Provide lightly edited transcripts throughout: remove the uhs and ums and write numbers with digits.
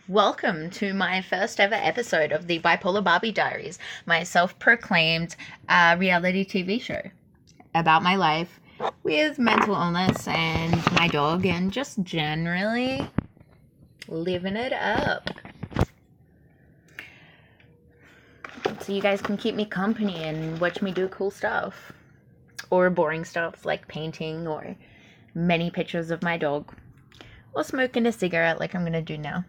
Welcome to my first ever episode of the Bipolar Barbie Diaries, my self-proclaimed reality TV show about my life with mental illness and my dog and just generally living it up. So you guys can keep me company and watch me do cool stuff or boring stuff like painting or many pictures of my dog or smoking a cigarette like I'm going to do now.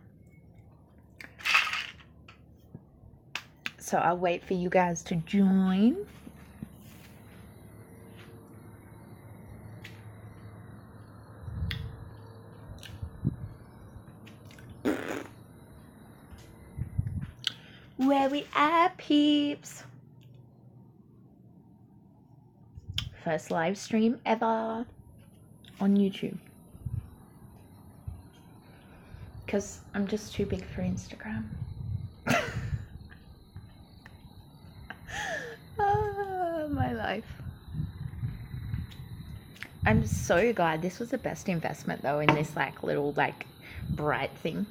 So I'll wait for you guys to join. Where we at, peeps? First live stream ever on YouTube. Because I'm just too big for Instagram. My life. I'm so glad this was the best investment though in this little bright thing.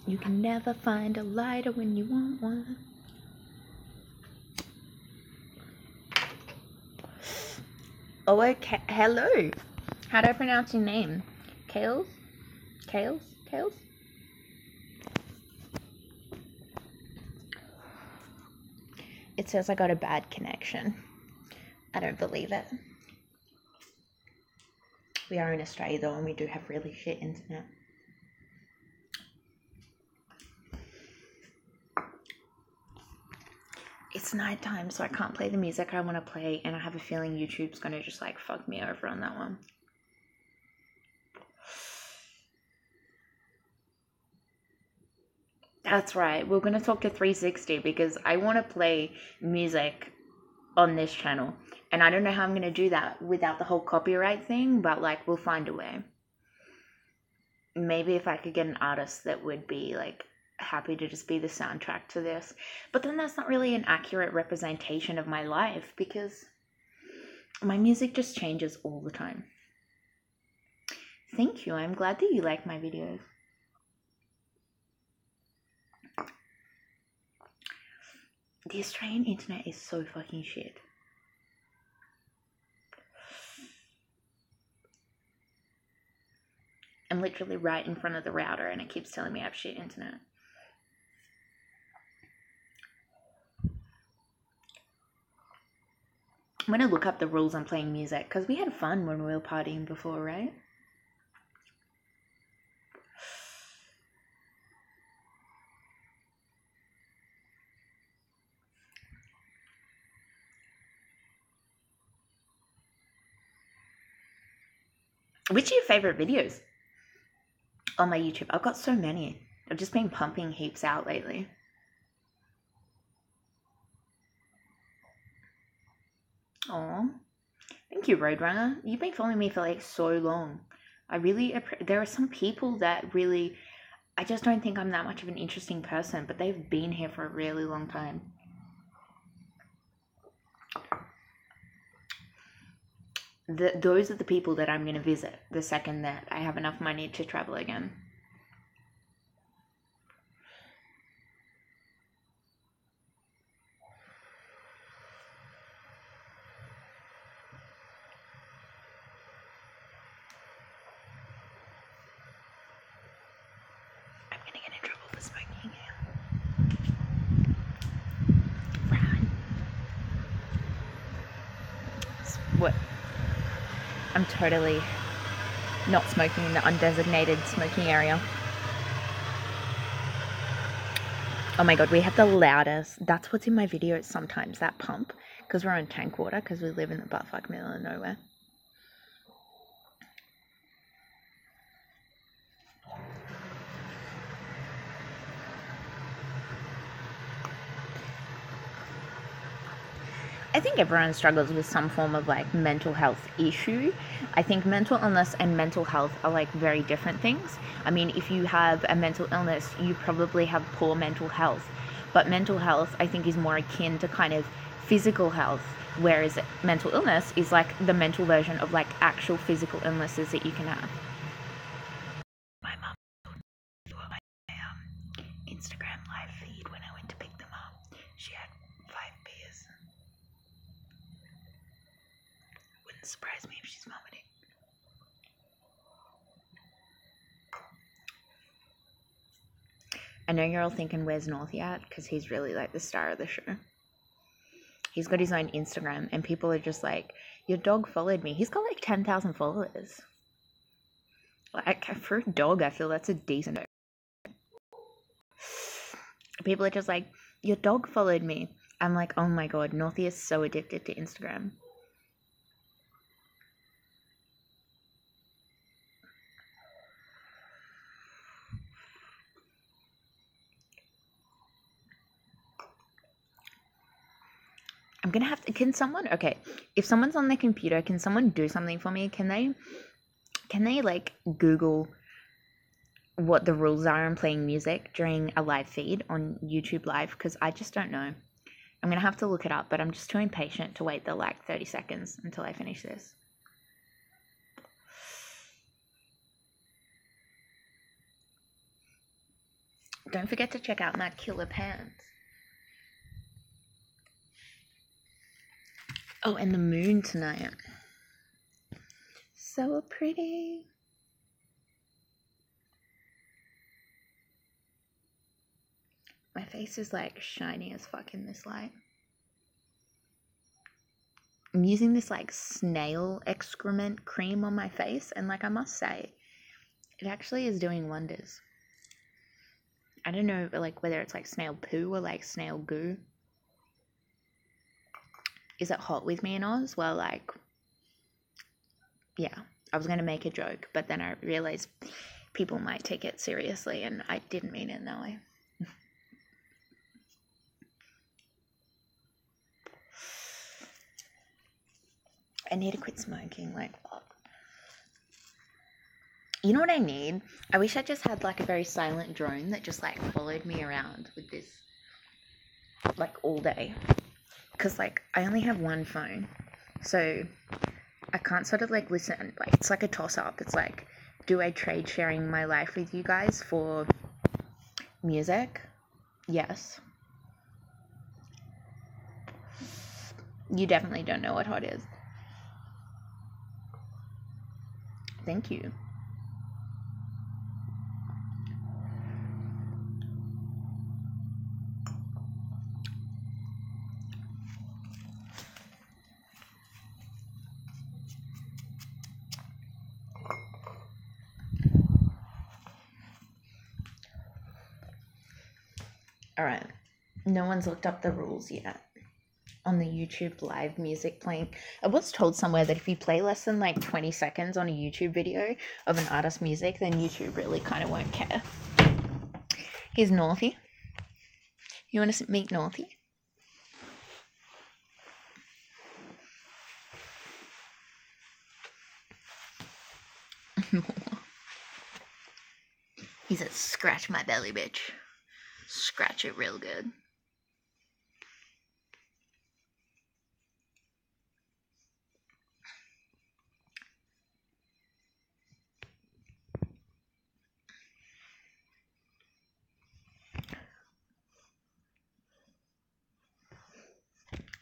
You can never find a lighter when you want one. Oh, okay. Hello. How do I pronounce your name? Kales? Kales? Kales? It says I got a bad connection. I don't believe it. We are in Australia though, and we do have really shit internet. It's nighttime, so I can't play the music I want to play, and I have a feeling YouTube's gonna just fuck me over on that one. That's right, we're gonna talk to 360 because I want to play music on this channel, and I don't know how I'm gonna do that without the whole copyright thing, but we'll find a way. Maybe if I could get an artist that would be happy to just be the soundtrack to this, but then that's not really an accurate representation of my life because my music just changes all the time. Thank you, I'm glad that you like my videos. The Australian internet is so fucking shit. I'm literally right in front of the router and it keeps telling me I have shit internet. I'm gonna look up the rules on playing music because we had fun when we were partying before, right? Which are your favorite videos on my YouTube? I've got so many. I've just been pumping heaps out lately. Aw. Thank you, Roadrunner. You've been following me for so long. I really, there are some people that really, I just don't think I'm that much of an interesting person, but they've been here for a really long time. Those are the people that I'm going to visit the second that I have enough money to travel again. I'm going to get in trouble for smoking here. Run. What? I'm totally not smoking in the undesignated smoking area. Oh my god, we have the loudest. That's what's in my videos sometimes, that pump. Because we're on tank water, because we live in the buttfuck middle of nowhere. I think everyone struggles with some form of mental health issue. I think mental illness and mental health are very different things. I mean, if you have a mental illness, you probably have poor mental health. But mental health, I think, is more akin to kind of physical health. Whereas mental illness is like the mental version of like actual physical illnesses that you can have. My mum saw my Instagram live feed when I went to pick them up. She had 5 beers. Wouldn't surprise me if she's vomiting. I know you're all thinking, where's Northy at? Because he's really like the star of the show. He's got his own Instagram, and people are just like, your dog followed me. He's got like 10,000 followers. Like, for a dog, I feel that's a decent. People are just like, your dog followed me. I'm like, oh my god, Northy is so addicted to Instagram. I'm gonna have to, can someone, okay, if someone's on their computer, can someone do something for me? Can they like Google what the rules are on playing music during a live feed on YouTube Live? Because I just don't know. I'm gonna have to look it up, but I'm just too impatient to wait the like 30 seconds until I finish this. Don't forget to check out my killer pants. Oh, and the moon tonight. So pretty. My face is like shiny as fuck in this light. I'm using this like snail excrement cream on my face, and like I must say, it actually is doing wonders. I don't know like whether it's like snail poo or like snail goo. Is it hot with me in Oz? Well, like, yeah, I was going to make a joke, but then I realized people might take it seriously, and I didn't mean it in that way. I need to quit smoking, like, fuck. You know what I need? I wish I just had, like, a very silent drone that just, like, followed me around with this, like, all day. Because, like, I only have one phone, so I can't sort of, like, listen. Like, it's like a toss-up. It's like, do I trade sharing my life with you guys for music? Yes. You definitely don't know what hot is. Thank you. Alright, no one's looked up the rules yet on the YouTube live music playing. I was told somewhere that if you play less than like 20 seconds on a YouTube video of an artist's music, then YouTube really kind of won't care. Here's Northy. You want to meet Northy? He said, scratch my belly, bitch. Scratch it real good.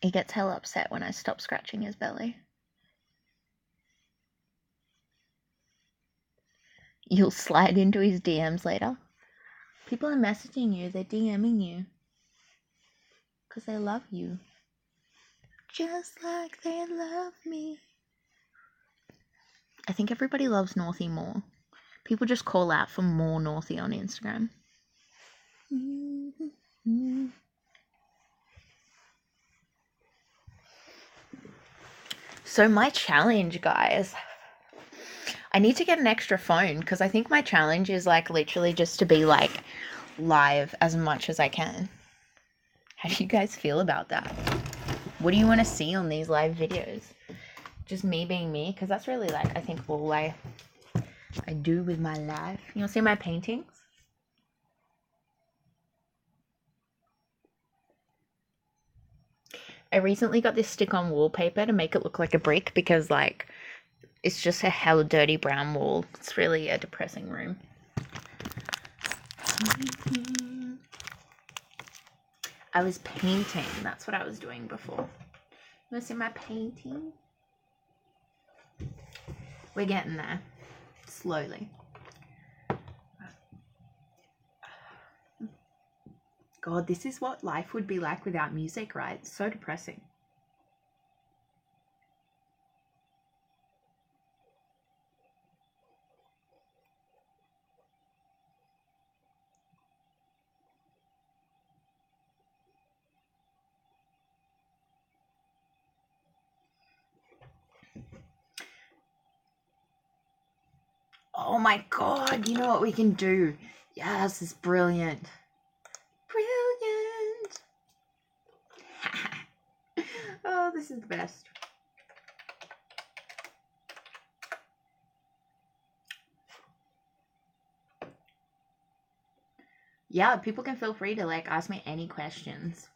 He gets hella upset when I stop scratching his belly. You'll slide into his DMs later. People are messaging you, they're DMing you. Because they love you. Just like they love me. I think everybody loves Northy more. People just call out for more Northy on Instagram. So my challenge, guys. I need to get an extra phone because I think my challenge is like literally just to be like live as much as I can. How do you guys feel about that? What do you want to see on these live videos? Just me being me? Because that's really like I think all I do with my life. You want to see my paintings? I recently got this stick-on wallpaper to make it look like a brick because, like, it's just a hella dirty brown wall. It's really a depressing room. I was painting. That's what I was doing before. You want to see my painting? We're getting there. Slowly. God, this is what life would be like without music, right? It's so depressing. Oh my God, you know what we can do? Yes, it's brilliant. Brilliant. Oh, this is the best. Yeah, people can feel free to, like, ask me any questions.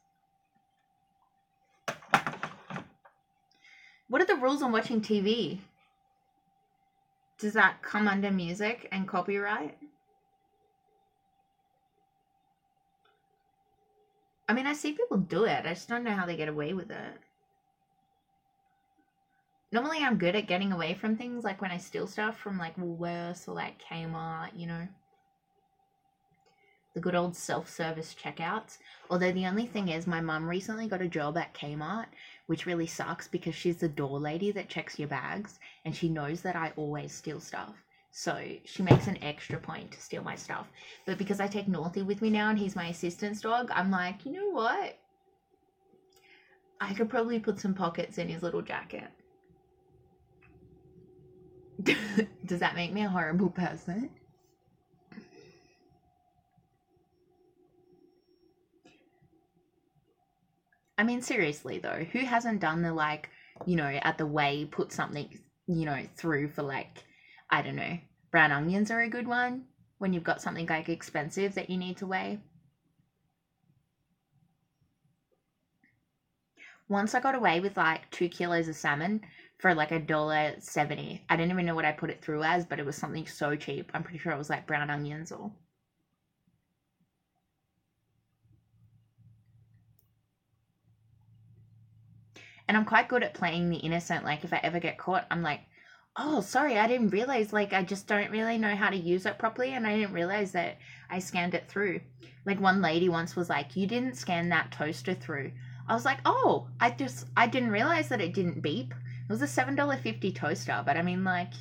What are the rules on watching TV? Does that come under music and copyright? I mean, I see people do it. I just don't know how they get away with it. Normally, I'm good at getting away from things, like when I steal stuff from, like, Woolworths or, like, Kmart, you know. The good old self-service checkouts. Although the only thing is, my mum recently got a job at Kmart, which really sucks because she's the door lady that checks your bags, and she knows that I always steal stuff. So she makes an extra point to steal my stuff. But because I take Northie with me now and he's my assistant's dog, I'm like, you know what? I could probably put some pockets in his little jacket. Does that make me a horrible person? I mean, seriously though, who hasn't done the, like, you know, at the weigh, put something, you know, through for, like, I don't know, brown onions are a good one when you've got something, like, expensive that you need to weigh. Once I got away with, like, 2 kilos of salmon for, like, $1.70. I didn't even know what I put it through as, but it was something so cheap. I'm pretty sure it was, like, brown onions or... And I'm quite good at playing the innocent. Like, if I ever get caught, I'm like, oh, sorry, I didn't realize, like, I just don't really know how to use it properly, and I didn't realize that I scanned it through. Like, one lady once was like, you didn't scan that toaster through. I was like, oh, I didn't realize that it didn't beep. It was a $7.50 toaster, but I mean, like,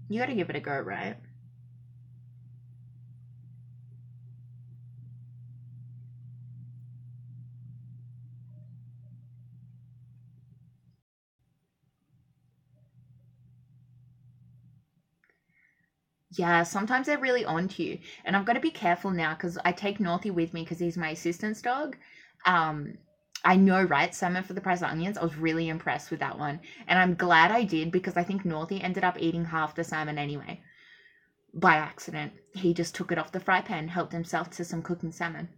you gotta give it a go, right? Yeah, sometimes they're really onto you. And I've got to be careful now because I take Northie with me because he's my assistant's dog. Um, I know, right? Salmon for the price of onions. I was really impressed with that one. And I'm glad I did because I think Northie ended up eating half the salmon anyway. By accident. He just took it off the fry pan, helped himself to some cooking salmon.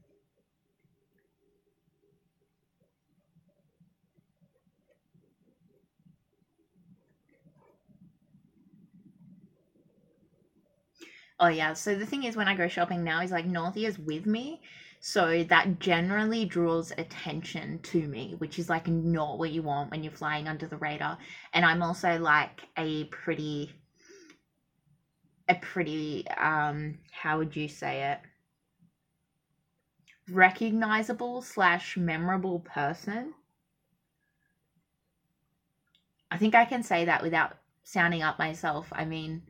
Oh yeah, so the thing is when I go shopping now is like Northie is with me. So that generally draws attention to me, which is like not what you want when you're flying under the radar. And I'm also like a pretty how would you say it? Recognizable / memorable person. I think I can say that without sounding up myself. I mean,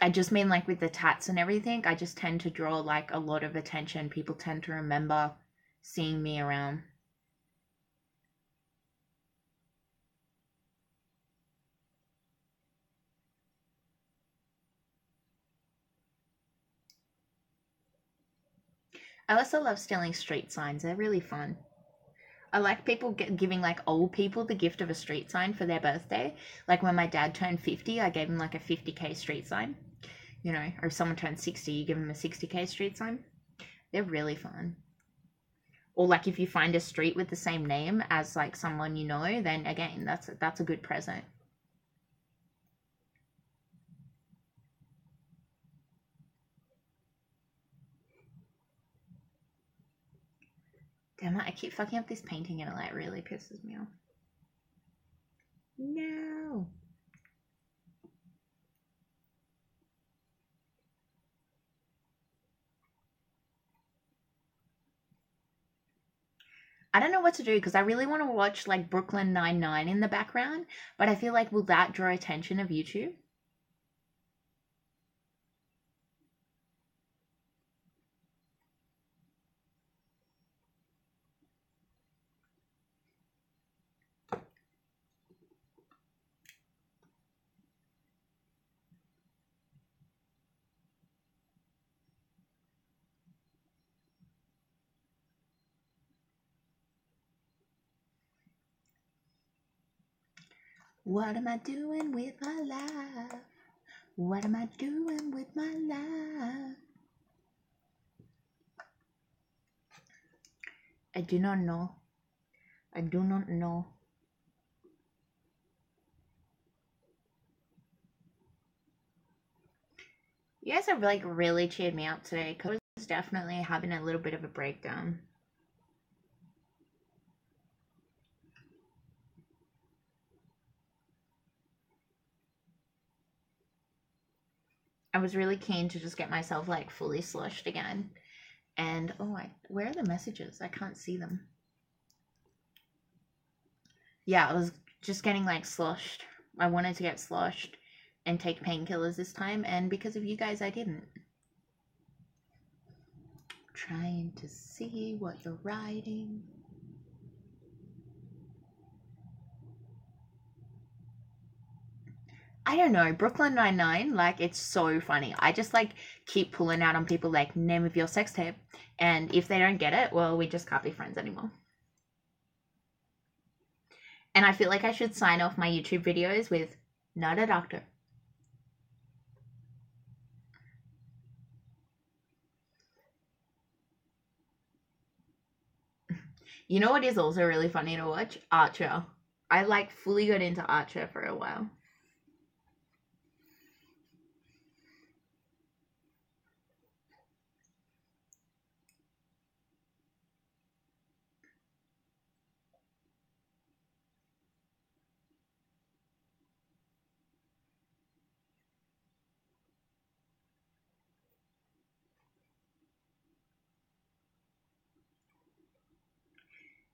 I just mean like with the tats and everything, I just tend to draw like a lot of attention. People tend to remember seeing me around. I also love stealing street signs. They're really fun. I like people giving like old people the gift of a street sign for their birthday. Like when my dad turned 50, I gave him like a 50K street sign. You know, or if someone turns 60, you give them a 60K street sign. They're really fun. Or like if you find a street with the same name as like someone you know, then again, that's a good present. Damn it, I keep fucking up this painting and it like really pisses me off. No. I don't know what to do because I really want to watch like Brooklyn Nine-Nine in the background, but I feel like will that draw attention of YouTube? What am I doing with my life? What am I doing with my life? I do not know. I do not know. You guys have like really cheered me up today because I was definitely having a little bit of a breakdown. I was really keen to just get myself like fully sloshed again. And oh, where are the messages? I can't see them. Yeah, I was just getting like sloshed. I wanted to get sloshed and take painkillers this time, and because of you guys, I didn't. Trying to see what you're writing. I don't know, Brooklyn Nine-Nine, like, it's so funny. I just, like, keep pulling out on people, like, name of your sex tape. And if they don't get it, well, we just can't be friends anymore. And I feel like I should sign off my YouTube videos with, not a doctor. You know what is also really funny to watch? Archer. I, like, fully got into Archer for a while.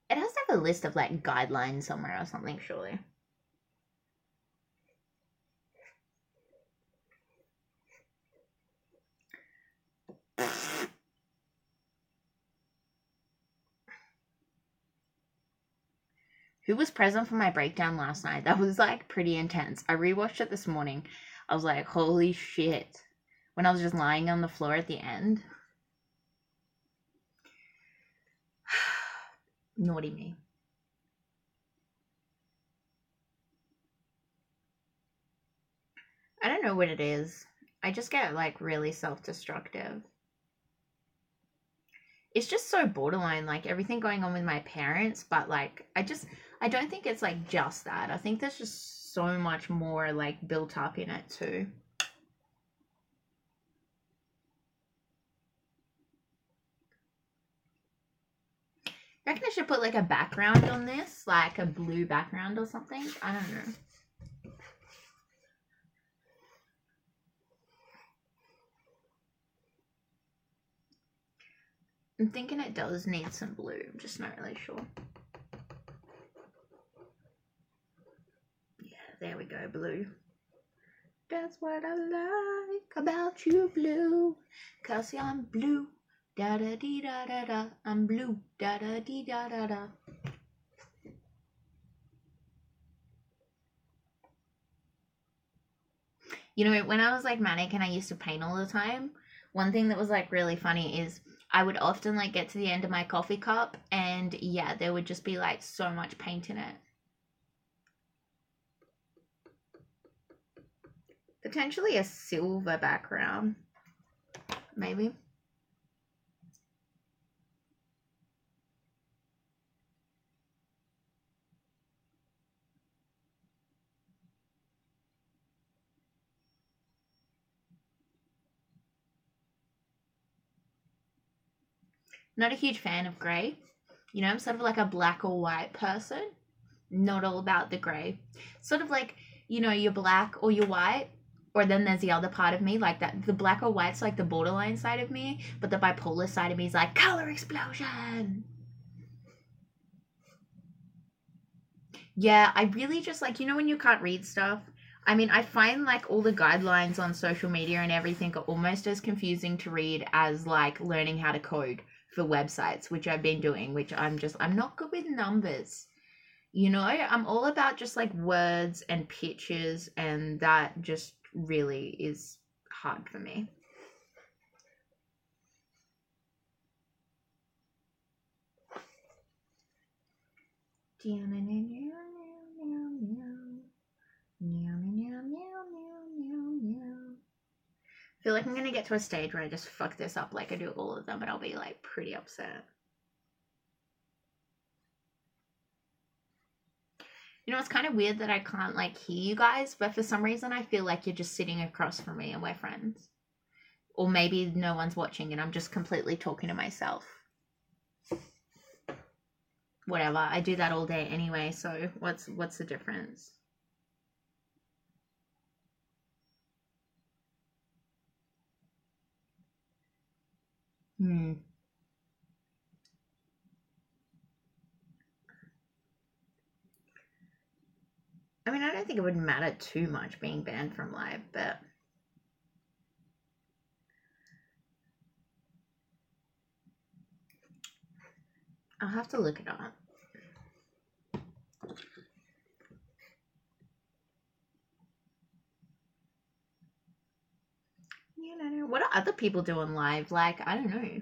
It has to have a list of, like, guidelines somewhere or something, surely. Who was present for my breakdown last night? That was like pretty intense. I rewatched it this morning. I was like, holy shit. When I was just lying on the floor at the end. Naughty me. I don't know what it is. I just get like really self-destructive. It's just so borderline, like everything going on with my parents, but like I don't think it's like just that. I think there's just so much more like built up in it too. I reckon I should put like a background on this, like a blue background or something. I don't know. I'm thinking it does need some blue. I'm just not really sure. Yeah, there we go, blue. That's what I like about you, blue. 'Cause I'm blue. Da da dee da da da. I'm blue. Da da dee da da da. You know, when I was like manic and I used to paint all the time, one thing that was like really funny is I would often like get to the end of my coffee cup and yeah, there would just be like so much paint in it. Potentially a silver background, maybe. Not a huge fan of grey. You know, I'm sort of like a black or white person. Not all about the grey. Sort of like, you know, you're black or you're white. Or then there's the other part of me, like that. The black or white's like the borderline side of me. But the bipolar side of me is like, color explosion. Yeah, I really just like, you know, when you can't read stuff? I mean, I find like all the guidelines on social media and everything are almost as confusing to read as like learning how to code for websites, which I've been doing, which I'm not good with numbers. You know, I'm all about just like words and pictures, and that just really is hard for me. Feel like I'm gonna get to a stage where I just fuck this up like I do all of them, and I'll be like pretty upset. You know, it's kind of weird that I can't like hear you guys, but for some reason I feel like you're just sitting across from me and we're friends. Or maybe no one's watching and I'm just completely talking to myself. Whatever, I do that all day anyway, so what's the difference? I mean, I don't think it would matter too much being banned from live, but I'll have to look it up. You know, what are other people doing live? Like, I don't know.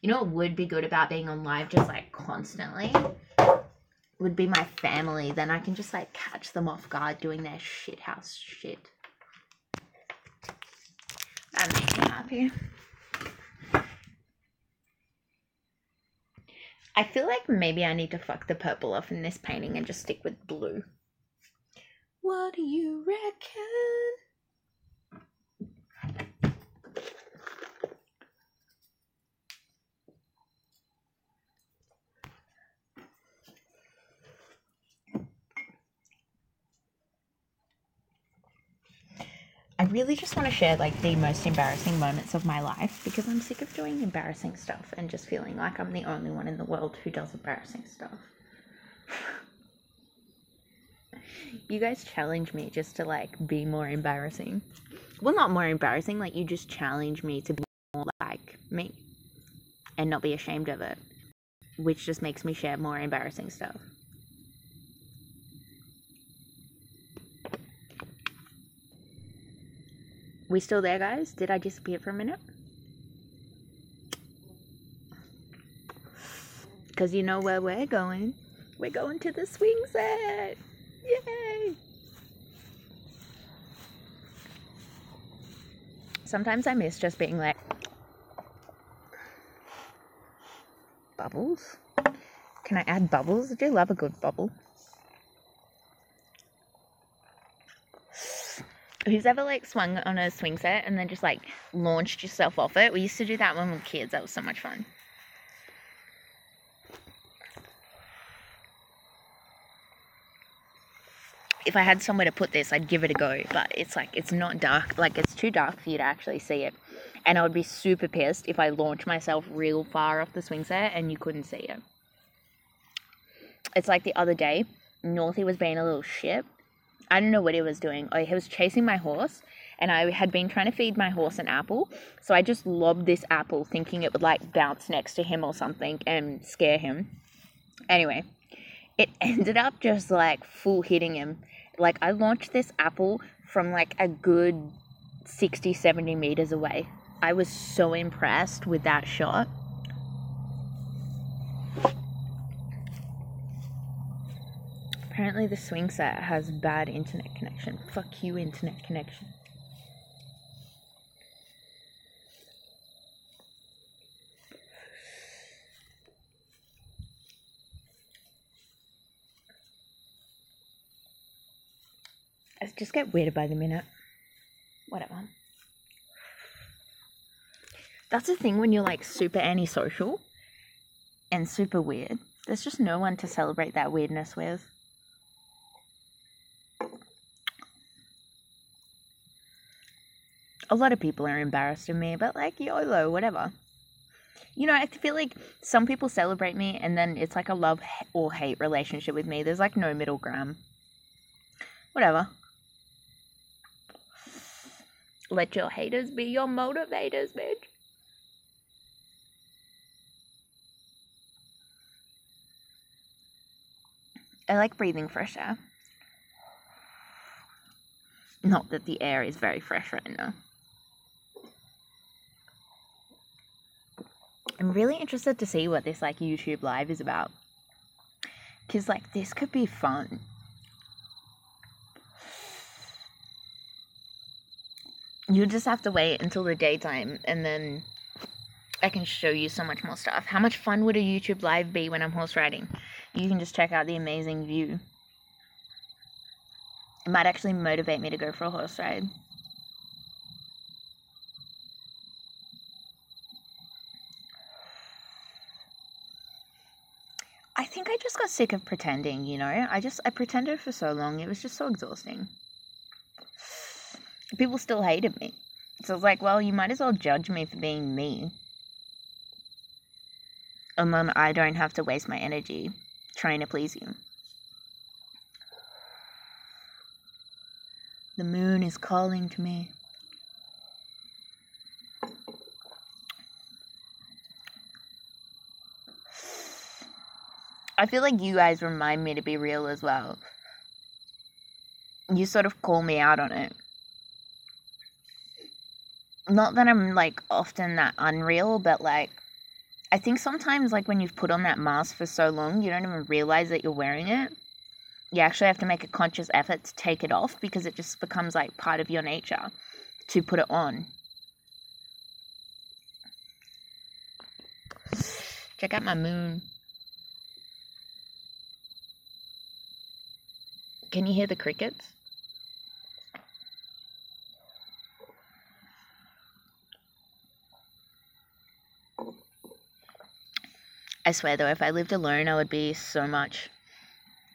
You know what would be good about being on live just like constantly? Would be my family. Then I can just like catch them off guard doing their shithouse shit. That makes me happy. I feel like maybe I need to fuck the purple off in this painting and just stick with blue. What do you reckon? I really just want to share like the most embarrassing moments of my life because I'm sick of doing embarrassing stuff and just feeling like I'm the only one in the world who does embarrassing stuff. You guys challenge me just to like be more embarrassing. Well, not more embarrassing, like you just challenge me to be more like me and not be ashamed of it, which just makes me share more embarrassing stuff. We still there, guys? Did I disappear for a minute? Because you know where we're going. We're going to the swing set. Yay! Sometimes I miss just being like... Bubbles? Can I add bubbles? I do love a good bubble. Who's ever like swung on a swing set and then just like launched yourself off it? We used to do that when we were kids. That was so much fun. If I had somewhere to put this, I'd give it a go, but it's like, it's not dark. Like, it's too dark for you to actually see it. And I would be super pissed if I launched myself real far off the swing set and you couldn't see it. It's like the other day, Northie was being a little shit. I don't know what he was doing. He was chasing my horse, and I had been trying to feed my horse an apple. So I just lobbed this apple thinking it would like bounce next to him or something and scare him. Anyway, it ended up just like full hitting him. Like I launched this apple from like a good 60, 70 meters away. I was so impressed with that shot. Apparently the swing set has bad internet connection. Fuck you, internet connection. I just get weirder by the minute. Whatever. That's the thing when you're like super antisocial and super weird. There's just no one to celebrate that weirdness with. A lot of people are embarrassed of me, but like, YOLO, whatever. You know, I feel like some people celebrate me and then it's like a love or hate relationship with me. There's like no middle ground. Whatever. Let your haters be your motivators, bitch. I like breathing fresh air. Not that the air is very fresh right now. I'm really interested to see what this like YouTube live is about. Because like this could be fun. You just have to wait until the daytime and then I can show you so much more stuff. How much fun would a YouTube live be when I'm horse riding? You can just check out the amazing view. It might actually motivate me to go for a horse ride. I think I just got sick of pretending, you know? I pretended for so long. It was just so exhausting. People still hated me. So it's like, well, you might as well judge me for being me. And then I don't have to waste my energy trying to please you. The moon is calling to me. I feel like you guys remind me to be real as well. You sort of call me out on it. Not that I'm like often that unreal, but like I think sometimes like when you've put on that mask for so long, you don't even realize that you're wearing it. You actually have to make a conscious effort to take it off because it just becomes like part of your nature to put it on. Check out my moon. Can you hear the crickets? I swear though, if I lived alone, I would be so much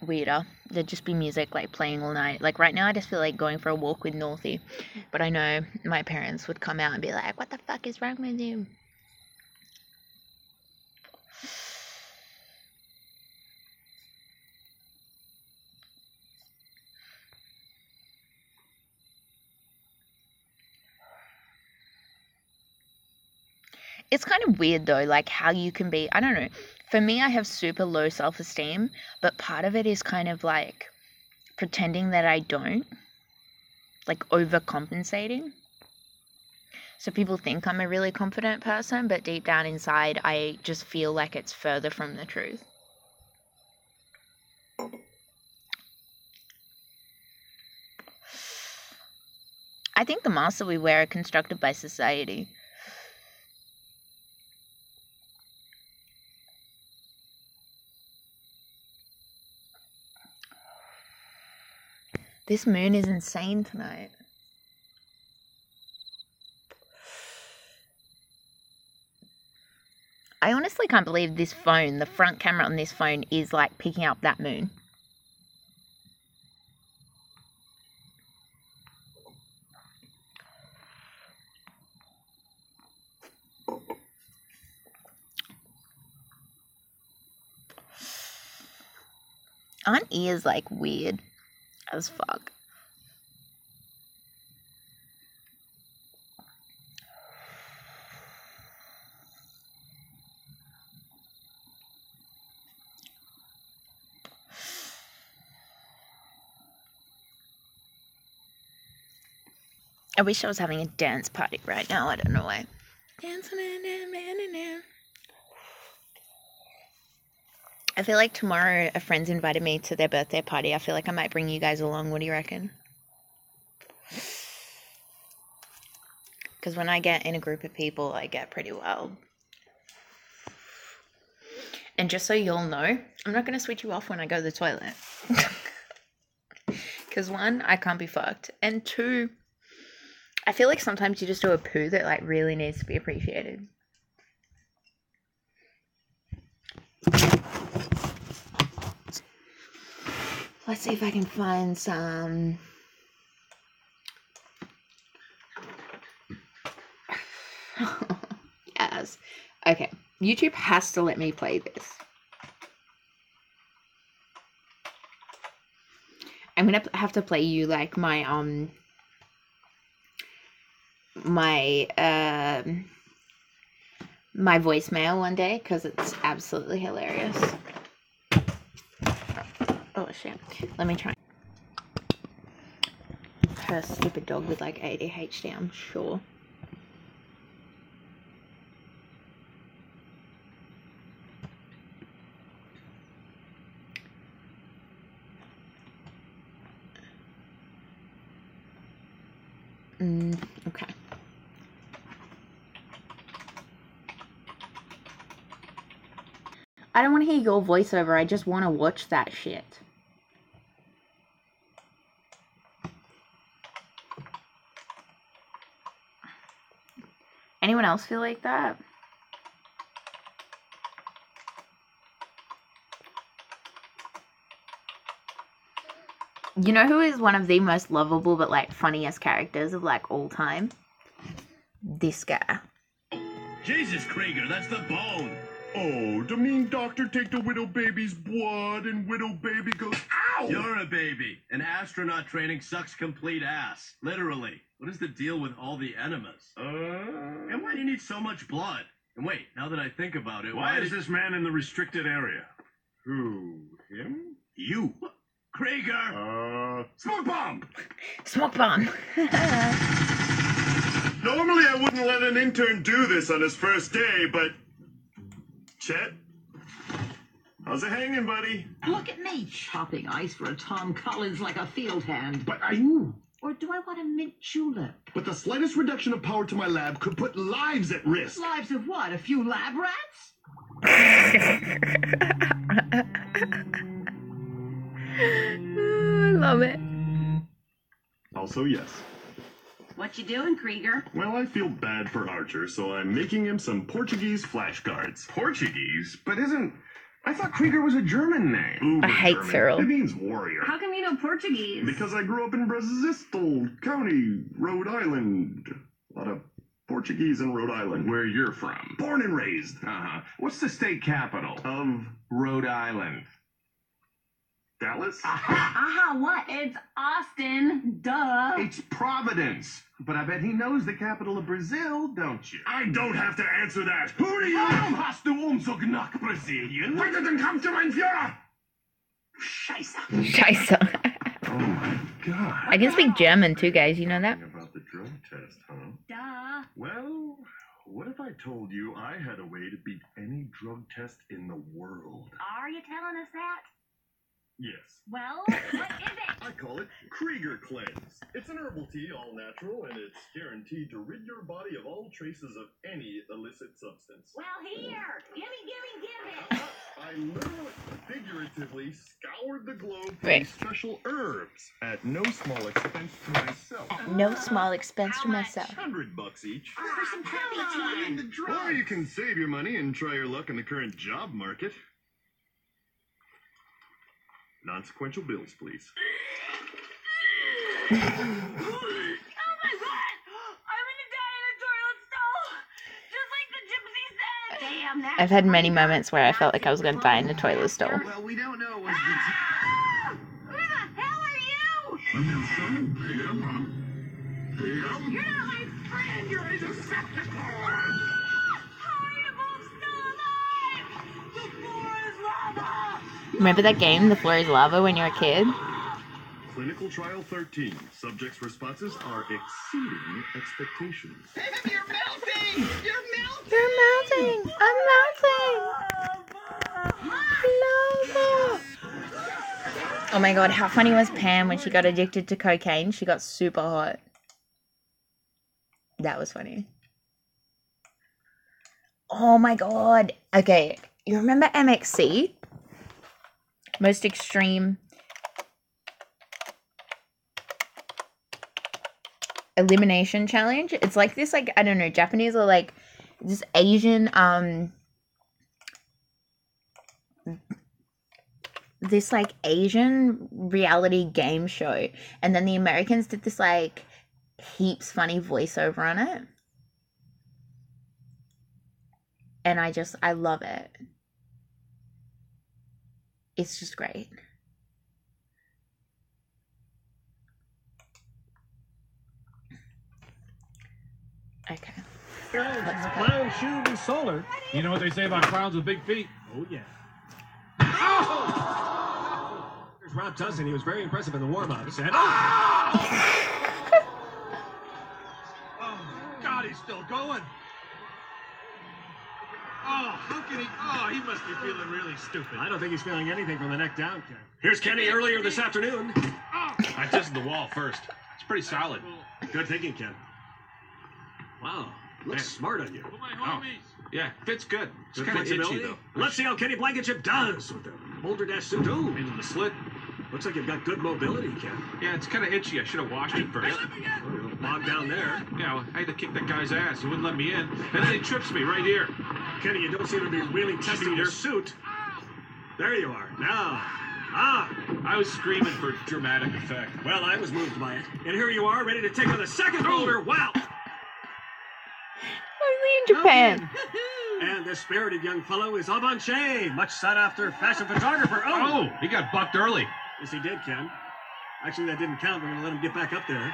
weirder. There'd just be music like playing all night. Like right now, I just feel like going for a walk with Northie. But I know my parents would come out and be like, what the fuck is wrong with you? It's kind of weird though, like how you can be, I don't know. For me, I have super low self-esteem, but part of it is kind of like pretending that I don't, like overcompensating. So people think I'm a really confident person, but deep down inside, I just feel like it's further from the truth. I think the masks that we wear are constructed by society. This moon is insane tonight. I honestly can't believe this phone, the front camera on this phone is like picking up that moon. Aren't ears like weird as fuck? I wish I was having a dance party right now. I don't know why. I feel like tomorrow a friend's invited me to their birthday party. I feel like I might bring you guys along. What do you reckon? Because when I get in a group of people, I get pretty wild. And just so you'll know, I'm not going to switch you off when I go to the toilet. Because one, I can't be fucked. And two, I feel like sometimes you just do a poo that like really needs to be appreciated. Let's see if I can find some. Yes. Okay. YouTube has to let me play this. I'm gonna have to play you like my my voicemail one day because it's absolutely hilarious. Oh shit. Let me try. Her stupid dog with like ADHD, I'm sure. Okay. I don't want to hear your voiceover. I just want to watch that shit. Anyone else feel like that? You know who is one of the most lovable but like funniest characters of like all time? This guy. Jesus, Krieger, that's the bone. Oh, the mean doctor take the widow baby's blood and widow baby goes, ow! You're a baby. And astronaut training sucks complete ass. Literally. What is the deal with all the enemas? And why do you need so much blood? And wait, now that I think about it, why is this man in the restricted area? Who? Him? You. Krieger! Smoke bomb! Smoke bomb. Normally I wouldn't let an intern do this on his first day, but... Chet? How's it hanging, buddy? Look at me chopping ice for a Tom Collins like a field hand. But Or do I want a mint julep? But the slightest reduction of power to my lab could put lives at risk. Lives of what? A few lab rats? I love it. Also, yes. What you doing, Krieger? Well, I feel bad for Archer, so I'm making him some Portuguese flashcards. Portuguese? But I thought Krieger was a German name. I hate German. Cyril. It means warrior. How come you know Portuguese? Because I grew up in Bristol County, Rhode Island. A lot of Portuguese in Rhode Island. Where you're from? Born and raised. What's the state capital? Of Rhode Island. Dallas? What? It's Austin. Duh. It's Providence. But I bet he knows the capital of Brazil, don't you? I don't have to answer that. Who are you? Warum hast du Umzug nach Brasilien? Bitte den Kampf zu mein Führer! Scheiße. Scheiße. Oh my god. I can speak German too, guys. You know that? About the drug test, huh? Duh. Well, what if I told you I had a way to beat any drug test in the world? Are you telling us that? Yes. Well, what is it? I call it Krieger Cleanse. It's an herbal tea, all natural, and it's guaranteed to rid your body of all traces of any illicit substance. Well, here. Gimme. I literally, figuratively scoured the globe for Wait. these special herbs at no small expense to myself. No small expense to myself. $100 each. For some happy tea and the drugs. Or you can save your money and try your luck in the current job market. Non-sequential bills, please. Oh my god! I'm gonna die in a toilet stall! Just like the gypsy said! Damn, that. I've had many moments where I felt like I was going to die in a toilet stall. Well, we don't know what Who the hell are you? You're not my friend, you're a Decepticon! How are you both still alive? The floor is lava! Remember that game, The Floor is Lava, when you were a kid? Clinical Trial 13. Subjects' responses are exceeding expectations. You're melting! You're melting! You're melting! I'm melting! Lava! Oh my god, how funny was Pam when she got addicted to cocaine? She got super hot. That was funny. Oh my god. Okay, you remember MXC? Most extreme elimination challenge. It's like this, like, I don't know, Japanese or like this Asian this like Asian reality game show, and then the Americans did this like heaps funny voiceover on it, and I love it. It's just great. Okay. Clown shoe and solar. You know what they say about clowns with big feet? Oh, yeah. Oh! There's Rob Tussin. He was very impressive in the warm-ups. And... Oh, God, he's still going. Oh, how can he? Oh, he must be feeling really stupid. I don't think he's feeling anything from the neck down, Ken. Here's Kenny earlier this afternoon. I tested the wall first. It's pretty solid. Good thinking, Ken. Wow, looks smart on you. For my homies. Yeah, fits good. It's Good kind of itchy, flexibility. though. Let's see how Kenny Blankenship does with the Boulder Dash suit. Ooh, Into the slit. looks like you've got good mobility, Ken. Yeah, it's kind of itchy. I should have washed it first. Bogged down there. Yeah, well, I had to kick that guy's ass. He wouldn't let me in. And then he trips me right here. Kenny, you don't seem to be really testing your suit. There you are. Now. I was screaming for dramatic effect. Well, I was moved by it. And here you are, ready to take on the second boulder. Wow. Only in Japan. And this spirited young fellow is up on chain, much sought after fashion photographer. Oh, he got bucked early. Yes, he did, Ken. Actually, that didn't count. We're going to let him get back up there.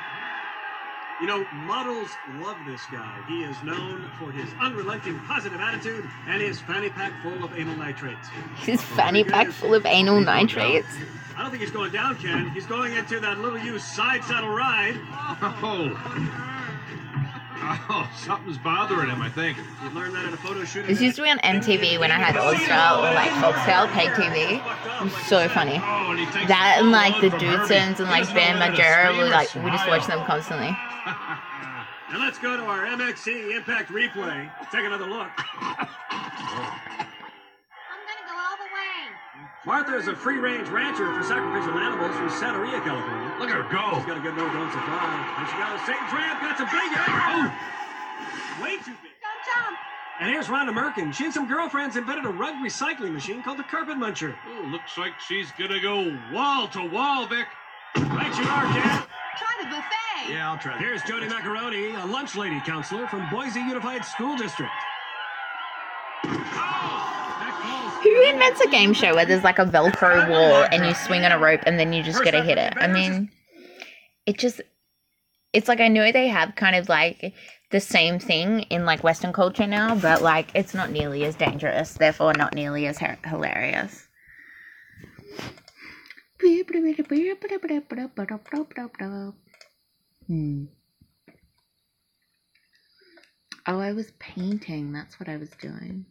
You know, models love this guy. He is known for his unrelenting positive attitude and his fanny pack full of anal nitrates. His fanny pack full of anal nitrates. I don't think he's going down, Ken. He's going into that little used side saddle ride. Oh, something's bothering him, I think. You learned that at a photo shoot. This used to be on MTV when I had All-Star or like Foxtel, Peg TV. It was so funny. Oh, and he takes That and like the from Herbie. Dudesons and like He doesn't Ben know whether to Margera, scream or we just watch smile. them constantly. And let's go to our MXC Impact Replay. Take another look. I'm gonna go all the way. Martha is a free-range rancher for sacrificial animals from Santeria, California. Look at her go. She's got a good no-don't supply. And she got a Satan's ramp, got some big hair. Way too big. Don't jump. And here's Rhonda Merkin. She and some girlfriends invented a rug recycling machine called the Carpet Muncher. Oh, looks like she's gonna go wall to wall, Vic. Right you are, Ken. Try the buffet. Yeah, I'll try. Here's Jody Macaroni, a lunch lady counselor from Boise Unified School District. Who invents a game show where there's like a Velcro wall and you swing on a rope and then you just gotta hit it? I mean, it's like I know they have kind of like the same thing in like Western culture now, but like it's not nearly as dangerous, therefore not nearly as hilarious. Oh, I was painting. That's what I was doing.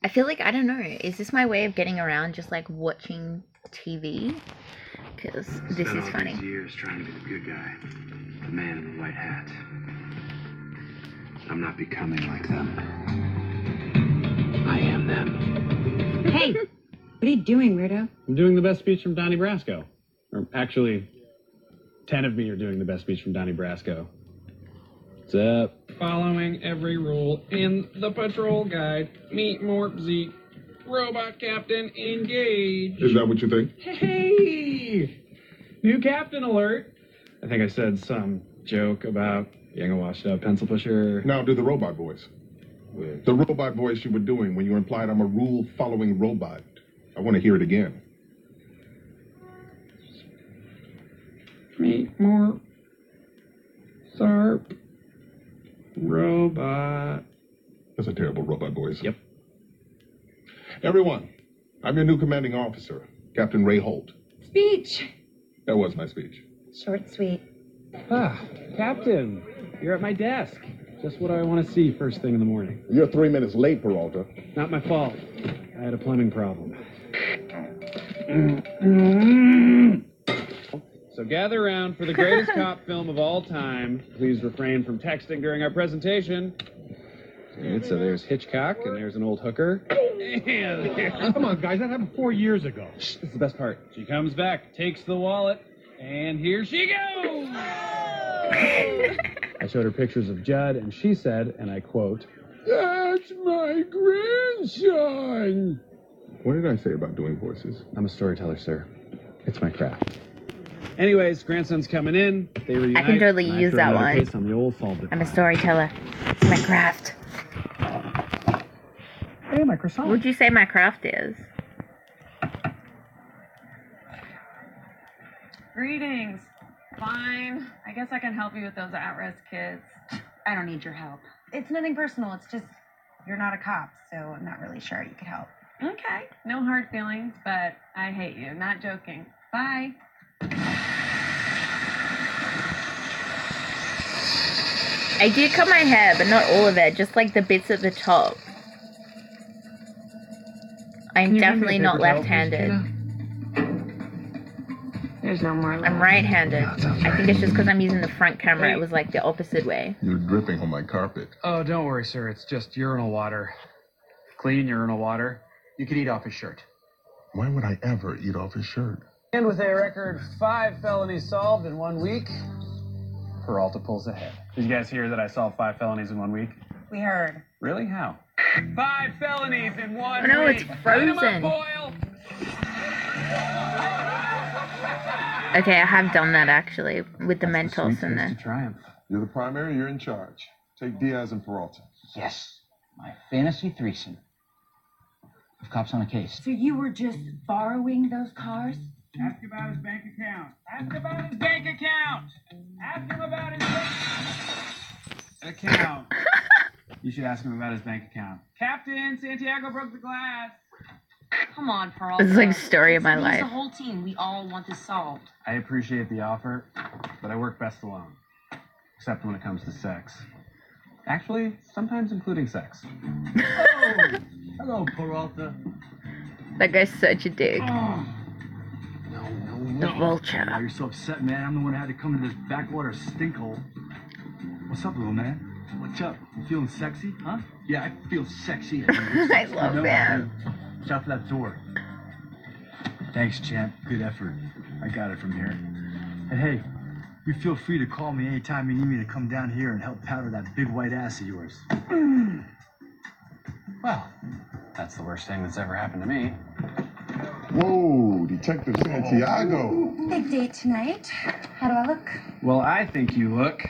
I feel like, I don't know, is this my way of getting around just like watching TV? Because this is funny. Years trying to be the good guy, the man in the white hat. I'm not becoming like them. I am them. Hey, what are you doing, weirdo? I'm doing the best speech from Donnie Brasco. Or actually, 10 of me are doing the best speech from Donnie Brasco. What's up? Following every rule in the patrol guide. Meet Morp Zeke. Robot captain engage. Is that what you think? Hey! New captain alert. I think I said some joke about being a washed up pencil pusher. Now do the robot voice. The robot voice you were doing when you implied I'm a rule-following robot. I want to hear it again. Meet Morp. Sarp. Robot. That's a terrible robot voice. Yep. Everyone, I'm your new commanding officer, Captain Ray Holt. Speech. That was my speech. Short, sweet. Ah, Captain, you're at my desk. Just what I want to see first thing in the morning. You're 3 minutes late, Peralta. Not my fault. I had a plumbing problem. So So gather around for the greatest cop film of all time. Please refrain from texting during our presentation. Alright, so there's Hitchcock, and there's an old hooker. And Come on, guys, that happened 4 years ago. Shh, this is the best part. She comes back, takes the wallet, and here she goes! I showed her pictures of Judd, and she said, and I quote, "That's my grandson!" What did I say about doing voices? I'm a storyteller, sir. It's my craft. Anyways, grandson's coming in. They reunite. I can totally and use after that another one. case on the old solved it. I'm a storyteller. It's my craft. Hey, my croissant. What would you say my craft is? Greetings. Fine. I guess I can help you with those at-risk kids. I don't need your help. It's nothing personal. It's just you're not a cop, so I'm not really sure you could help. Okay. No hard feelings, but I hate you. Not joking. Bye. I did cut my hair, but not all of it, just like the bits at the top. I'm definitely not left-handed. There's no more left. I'm right-handed. I think it's just because I'm using the front camera. It was like the opposite way. You're dripping on my carpet. Oh, don't worry, sir. It's just urinal water. Clean urinal water. You could eat off his shirt. Why would I ever eat off his shirt? And with a record 5 felonies solved in 1 week, Peralta pulls ahead. Did you guys hear that I solved 5 felonies in 1 week? We heard. Really? How? 5 felonies in 1 Oh no, week. it's frozen. Okay, I have done that actually with the Mentos in there. Triumph. You're the primary, you're in charge. Take Diaz and Peralta. Yes, my fantasy threesome of cops on a case. So you were just borrowing those cars? Ask about his bank account. Ask about his bank account. Ask him about his bank account. You should ask him about his bank account. Captain, Santiago broke the glass. Come on, Peralta. This is like the story of my He's life. the whole team. We all want this solved. I appreciate the offer, but I work best alone. Except when it comes to sex. Actually, sometimes including sex. Oh, hello, Peralta. That guy's such a dick. Oh. The vulture. Why you're so upset, man? I'm the one who had to come to this backwater stinkhole. What's up, little man? What's up? You feeling sexy, huh? Yeah, I feel sexy. I love him. Watch out for that door. Thanks, champ. Good effort. I got it from here. And hey, you feel free to call me anytime you need me to come down here and help powder that big white ass of yours. Well, that's the worst thing that's ever happened to me. Whoa, Detective Santiago. Big date tonight. How do I look? Well, I think you look...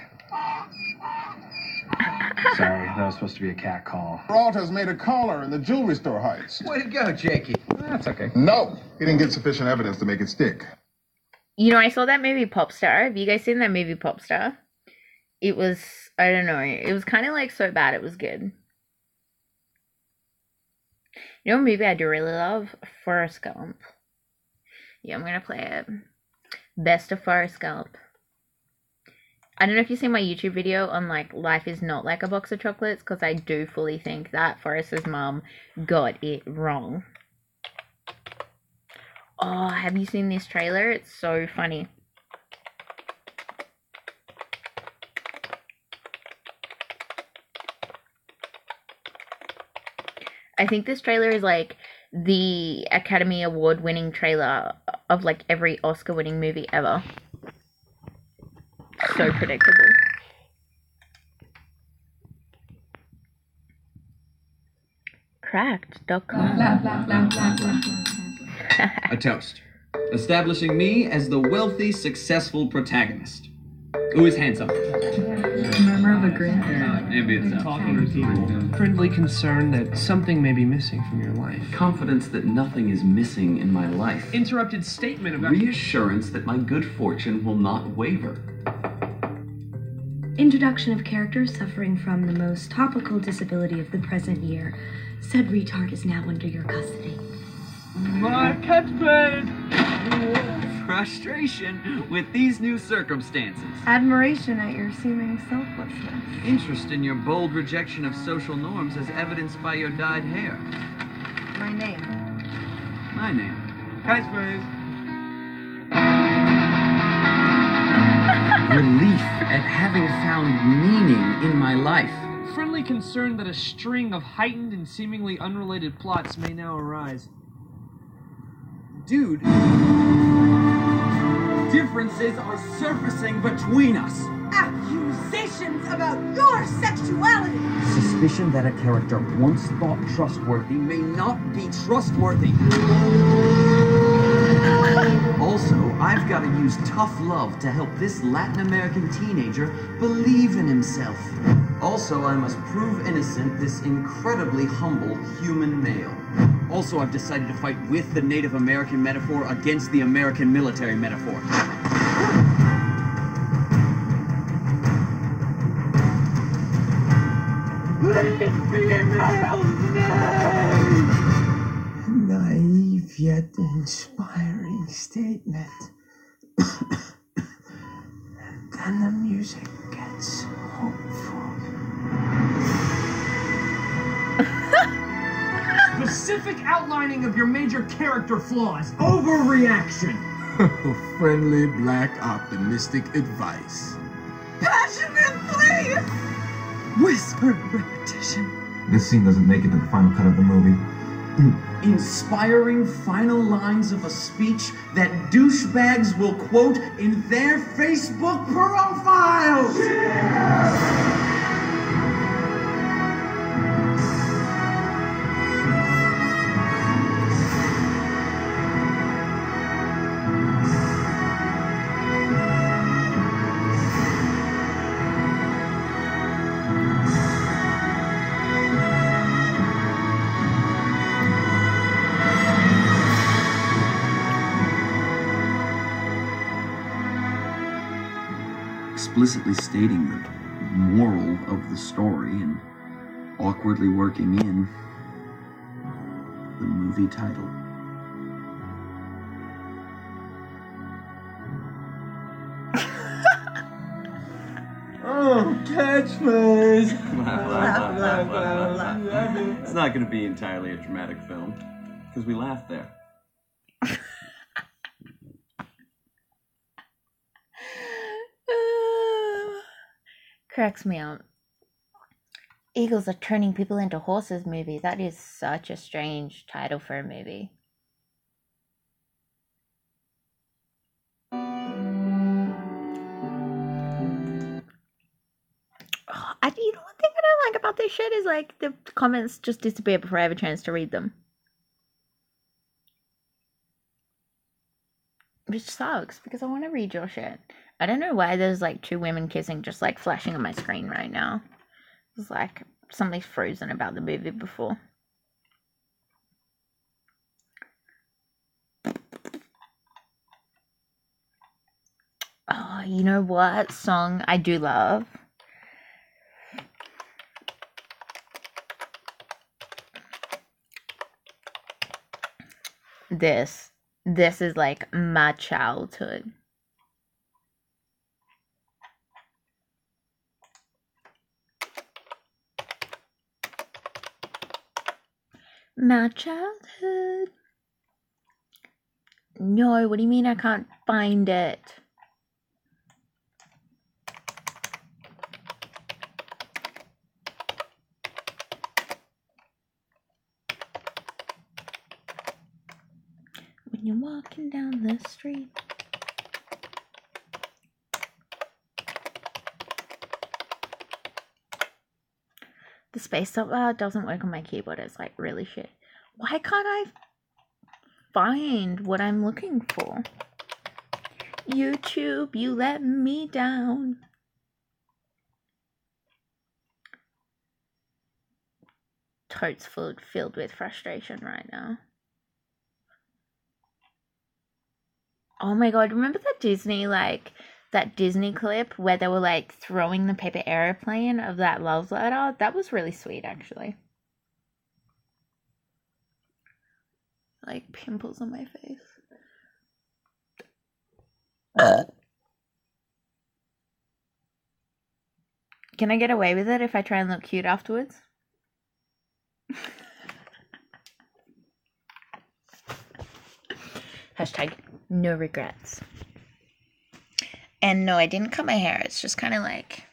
Sorry, that was supposed to be a cat call. Peralta's made a caller in the jewelry store heist. Way to go, Jakey. That's okay. No, he didn't get sufficient evidence to make it stick. You know, I saw that movie Popstar. Have you guys seen that movie Popstar? It was, I don't know, it was kind of like so bad it was good. You know what movie I do really love? Forrest Gump. Yeah, I'm going to play it. Best of Forrest Gump. I don't know if you've seen my YouTube video on, like, life is not like a box of chocolates, because I do fully think that Forrest's mom got it wrong. Oh, have you seen this trailer? It's so funny. I think this trailer is like the Academy Award winning trailer of like every Oscar winning movie ever. So predictable. Cracked.com. A toast. Establishing me as the wealthy, successful protagonist. Who is handsome? Murmur of a grandparent. Ambient sound. Friendly concern that something may be missing from your life. Confidence that nothing is missing in my life. Interrupted statement about Reassurance that my good fortune will not waver. Introduction of characters suffering from the most topical disability of the present year. Said retard is now under your custody. My catchphrase! Frustration with these new circumstances. Admiration at your seeming selflessness. Interest in your bold rejection of social norms as evidenced by your dyed hair. My name. My name. Catchphrase. relief at having found meaning in my life. Friendly concern that a string of heightened and seemingly unrelated plots may now arise. Dude, differences are surfacing between us. Accusations about your sexuality! Suspicion that a character once thought trustworthy may not be trustworthy. Also, I've got to use tough love to help this Latin American teenager believe in himself. Also, I must prove innocent this incredibly humble human male. Also, I've decided to fight with the Native American metaphor against the American military metaphor. Naive yet inspiring statement. Then the music gets hopeful. Specific outlining of your major character flaws. Overreaction. Friendly, black, optimistic advice. Passionately! Whispered repetition. This scene doesn't make it to the final cut of the movie. Inspiring final lines of a speech that douchebags will quote in their Facebook profiles! Explicitly stating the moral of the story and awkwardly working in the movie title. Oh, catchphrase! It's not going to be entirely a dramatic film, because we laughed there. Cracks me up. Eagles are turning people into horses movie. That is such a strange title for a movie. You know, one thing I don't like about this shit is like the comments just disappear before I have a chance to read them. Which sucks because I want to read your shit. I don't know why there's like two women kissing just like flashing on my screen right now. It's like something's frozen about the movie before. Oh, you know what song I do love? This is like my childhood. My childhood. No, what do you mean I can't find it? When you're walking down the street. The space bar doesn't work on my keyboard. It's like really shit. Why can't I find what I'm looking for? YouTube, you let me down. Totes filled with frustration right now. Oh my god, remember that Disney clip where they were like throwing the paper airplane of that love letter? That was really sweet, actually. Like pimples on my face. Can I get away with it if I try and look cute afterwards? Hashtag no regrets. And no, I didn't cut my hair. It's just kind of like...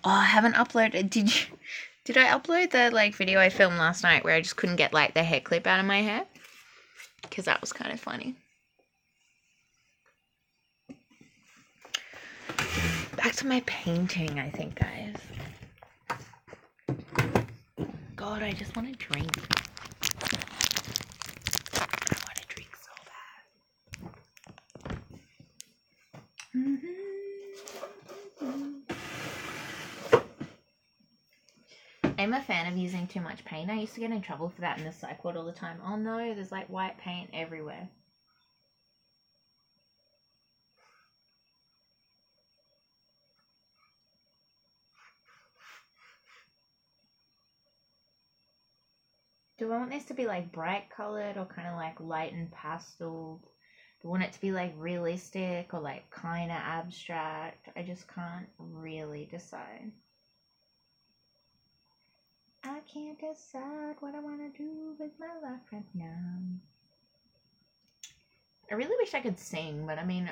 Oh, I haven't uploaded... Did I upload the, like, video I filmed last night where I just couldn't get, like, the hair clip out of my hair? Because that was kind of funny. Back to my painting, I think, guys. God, I just want to drink. I want to drink so bad. I'm a fan of using too much paint. I used to get in trouble for that in the psych ward all the time. Oh no, there's like white paint everywhere. Do I want this to be like bright colored or kind of like light and pastel? Do I want it to be like realistic or like kind of abstract? I just can't really decide. I can't decide what I want to do with my life right now. I really wish I could sing, but I mean,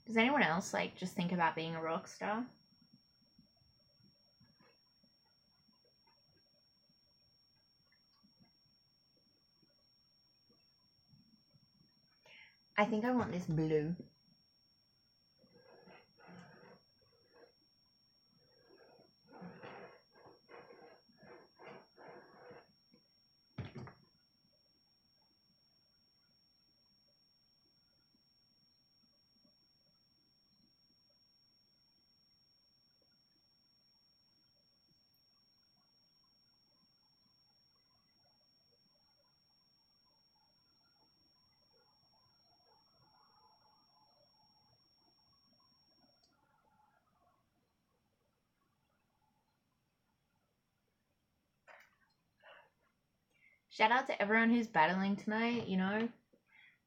Does anyone else like just think about being a rock star? I think I want this blue. Shout out to everyone who's battling tonight, you know.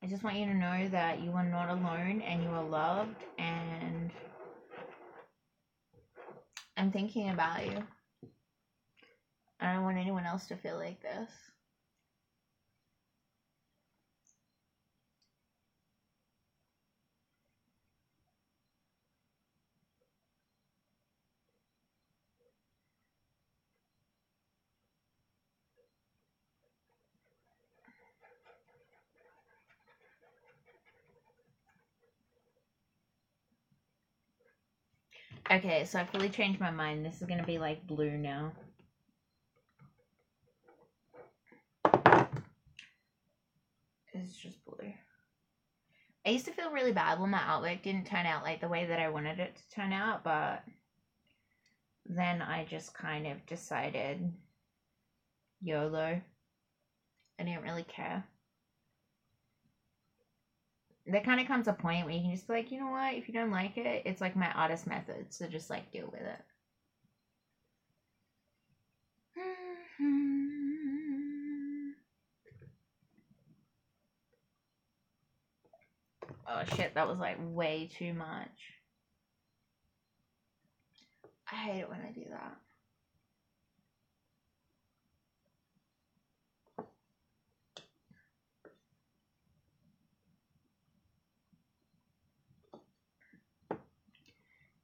I just want you to know that you are not alone and you are loved, and I'm thinking about you. I don't want anyone else to feel like this. Okay, so I fully changed my mind. This is gonna be like blue now. It's just blue. I used to feel really bad when my artwork didn't turn out like the way that I wanted it to turn out, but then I just kind of decided YOLO. I didn't really care. There kind of comes a point where you can just be like, you know what, if you don't like it, it's like my artist method, so just like deal with it. Oh shit, that was like way too much. I hate it when I do that.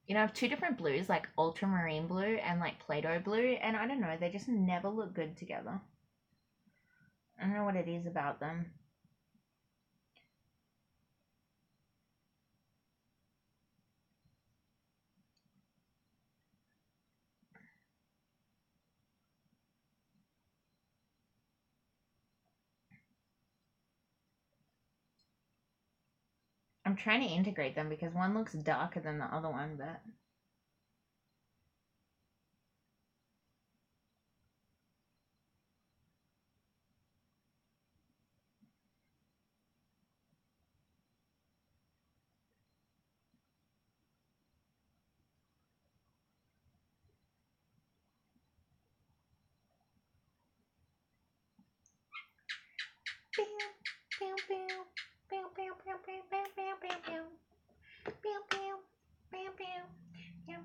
You know, I have two different blues, like ultramarine blue and like Play-Doh blue, and I don't know, they just never look good together. I don't know what it is about them. I'm trying to integrate them because one looks darker than the other one, but... You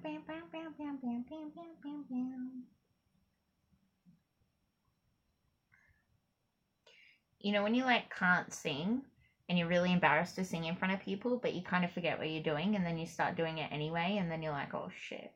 know when you like can't sing and you're really embarrassed to sing in front of people, but you kind of forget what you're doing and then you start doing it anyway and then you're like, oh shit.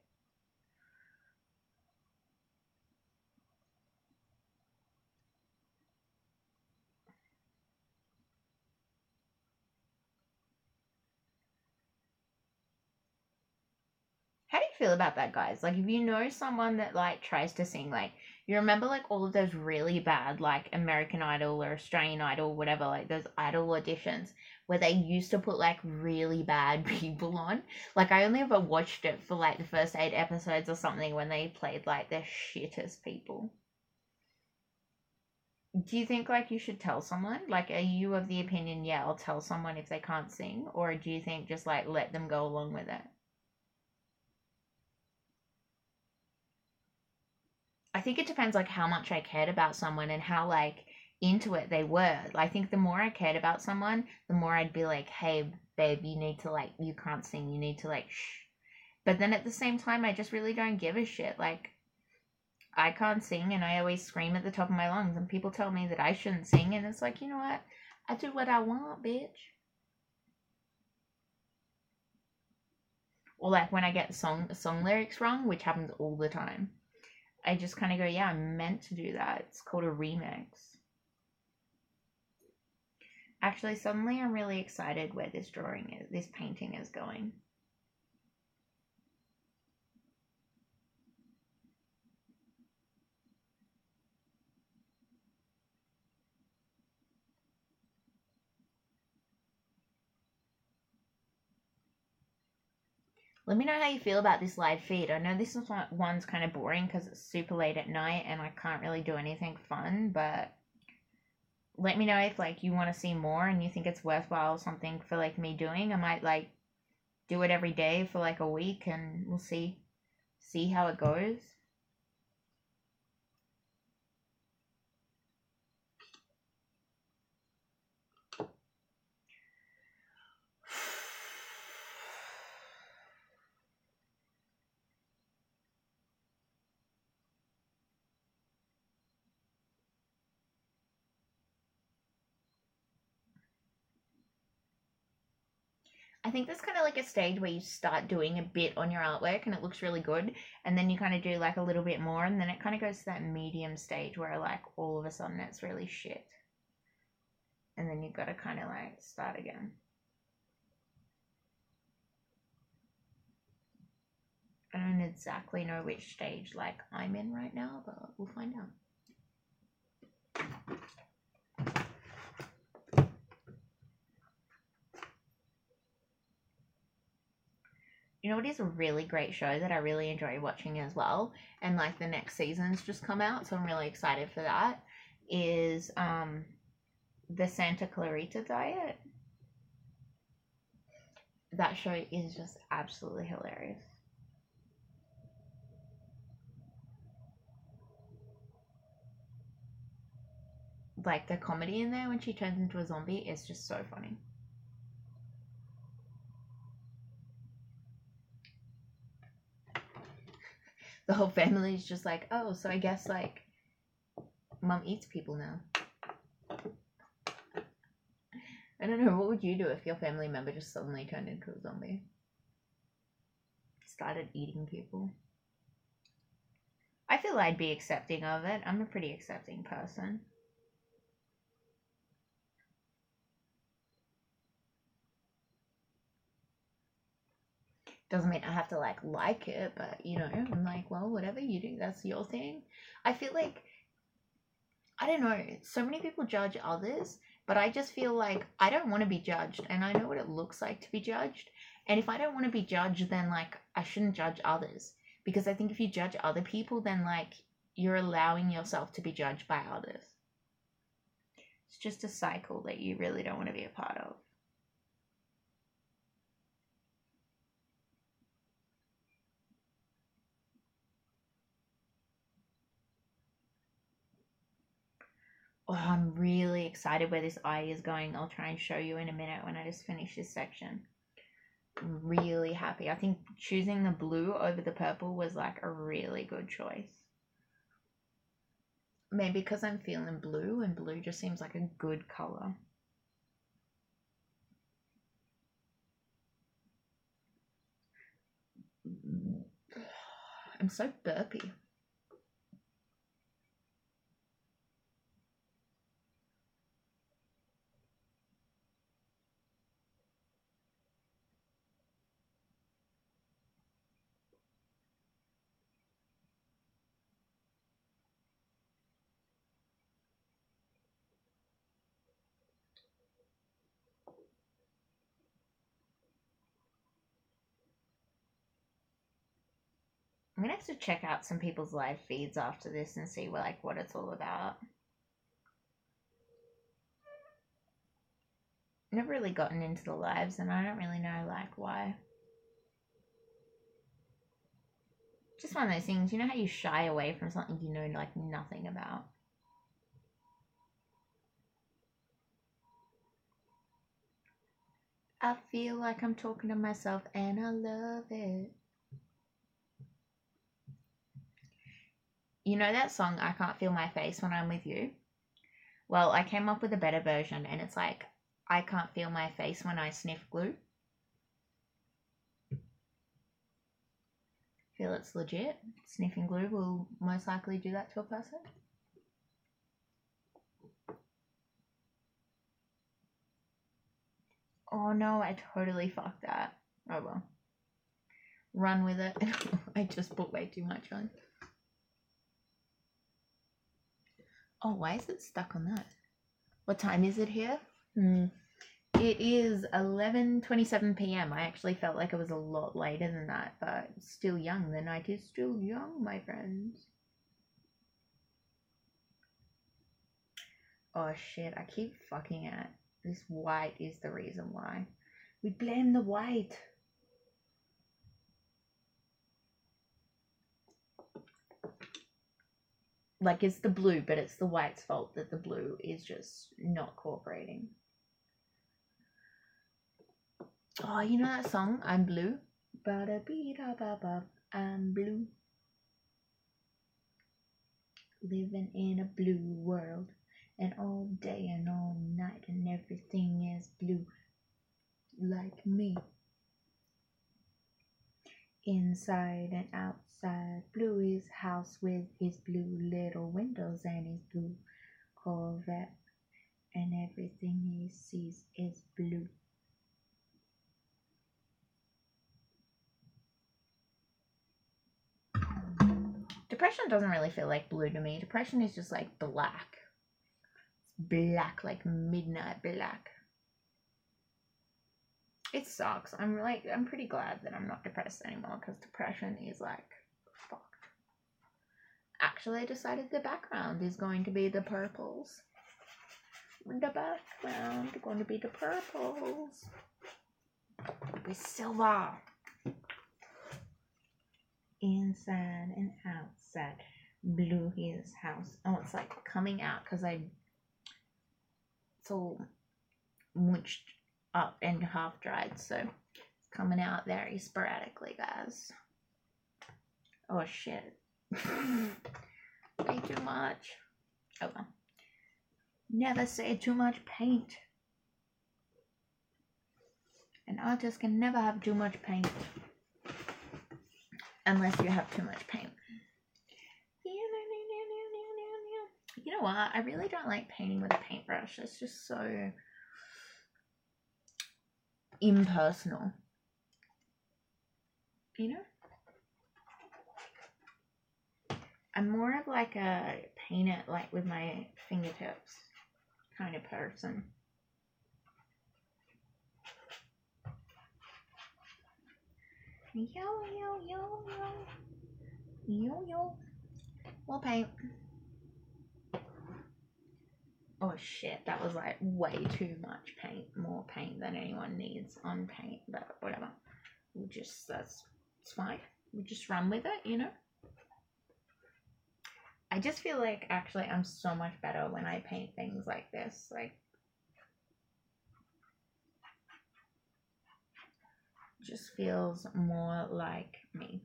How do you feel about that, guys? Like, if you know someone that, like, tries to sing, like, you remember, like, all of those really bad, like, American Idol or Australian Idol, whatever, like, those Idol auditions where they used to put, like, really bad people on? Like, I only ever watched it for, like, the first 8 episodes or something when they played, like, the shittest people. Do you think, like, you should tell someone? Like, are you of the opinion, yeah, I'll tell someone if they can't sing? Or do you think just, like, let them go along with it? I think it depends like how much I cared about someone and how like into it they were. I think the more I cared about someone, the more I'd be like, hey babe, you need to like, you can't sing, you need to like shh. But then at the same time, I just really don't give a shit. Like, I can't sing and I always scream at the top of my lungs and people tell me that I shouldn't sing and it's like, you know what? I do what I want, bitch. Or like when I get song lyrics wrong, which happens all the time. I just kind of go, yeah, I meant to do that. It's called a remix. Actually, suddenly I'm really excited where this painting is going. Let me know how you feel about this live feed. I know this one's kind of boring because it's super late at night and I can't really do anything fun, but let me know if like you want to see more and you think it's worthwhile something for like me doing. I might like do it every day for like a week and we'll see how it goes. I think there's kind of like a stage where you start doing a bit on your artwork and it looks really good, and then you kind of do like a little bit more, and then it kind of goes to that medium stage where like all of a sudden it's really shit. And then you've got to kind of like start again. I don't exactly know which stage like I'm in right now, but we'll find out. You know what is a really great show that I really enjoy watching as well, and like the next season's just come out, so I'm really excited for that, is the Santa Clarita Diet. That show is just absolutely hilarious. Like the comedy in there when she turns into a zombie is just so funny. The whole family is just like, oh, so I guess like mom eats people now. I don't know, what would you do if your family member just suddenly turned into a zombie? Started eating people. I feel I'd be accepting of it. I'm a pretty accepting person. Doesn't mean I have to like it, but you know, I'm like, well, whatever you do, that's your thing. I feel like, I don't know, so many people judge others, but I just feel like I don't want to be judged, and I know what it looks like to be judged. And if I don't want to be judged, then like I shouldn't judge others, because I think if you judge other people, then like you're allowing yourself to be judged by others. It's just a cycle that you really don't want to be a part of. Oh, I'm really excited where this eye is going. I'll try and show you in a minute when I just finish this section. really happy. I think choosing the blue over the purple was like a really good choice. Maybe because I'm feeling blue, and blue just seems like a good color. I'm so burpy. I'm gonna have to check out some people's live feeds after this and see what it's all about. Never really gotten into the lives, and I don't really know why. Just one of those things, you know how you shy away from something you know nothing about. I feel like I'm talking to myself and I love it. You know that song, I Can't Feel My Face When I'm With You? Well, I came up with a better version, and it's like, I can't feel my face when I sniff glue. Feel it's legit. Sniffing glue will most likely do that to a person. Oh no, I totally fucked that. Oh well. Run with it. I just put way too much on. Oh, why is it stuck on that? What time is it here? It is 11:27 p.m. I actually felt like it was a lot later than that, but still young. The night is still young, my friends. Oh shit, I keep fucking it. This white is the reason why. We blame the white. Like, it's the blue, but it's the white's fault that the blue is just not cooperating. Oh, you know that song, I'm Blue? Ba-da-bee-da-ba-ba, I'm blue. Living in a blue world, and all day and all night, and everything is blue, like me. Inside and outside, blue is house with his blue little windows and his blue Corvette, and everything he sees is blue. Depression doesn't really feel like blue to me. Depression is just like black. It's black, like midnight black. It sucks. I'm pretty glad that I'm not depressed anymore, because depression is like fucked. Actually, I decided the background is going to be the purples. The background is going to be the purples. With silver. Inside and outside. Blue his house. Oh, it's like coming out because it's all munched up and half dried, so it's coming out very sporadically, guys. Oh shit. Way too much. Oh well. Never say too much paint. An artist can never have too much paint. Unless you have too much paint. You know what? I really don't like painting with a paintbrush. It's just so impersonal. You know? I'm more of like a paint it like with my fingertips kind of person. Yo, yo, yo, yo. Yo, yo. More paint. Oh shit, that was like way too much paint. More paint than anyone needs on paint, but whatever. It's fine. We'll just run with it, you know? I just feel like actually I'm so much better when I paint things like this. Like, Just feels more like me.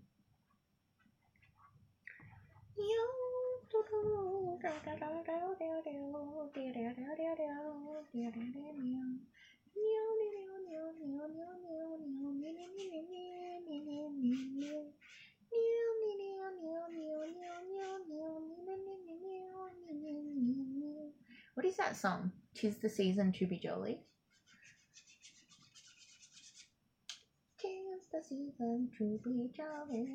What is that song? 'Tis the season to be jolly. 'Tis the season to be jolly.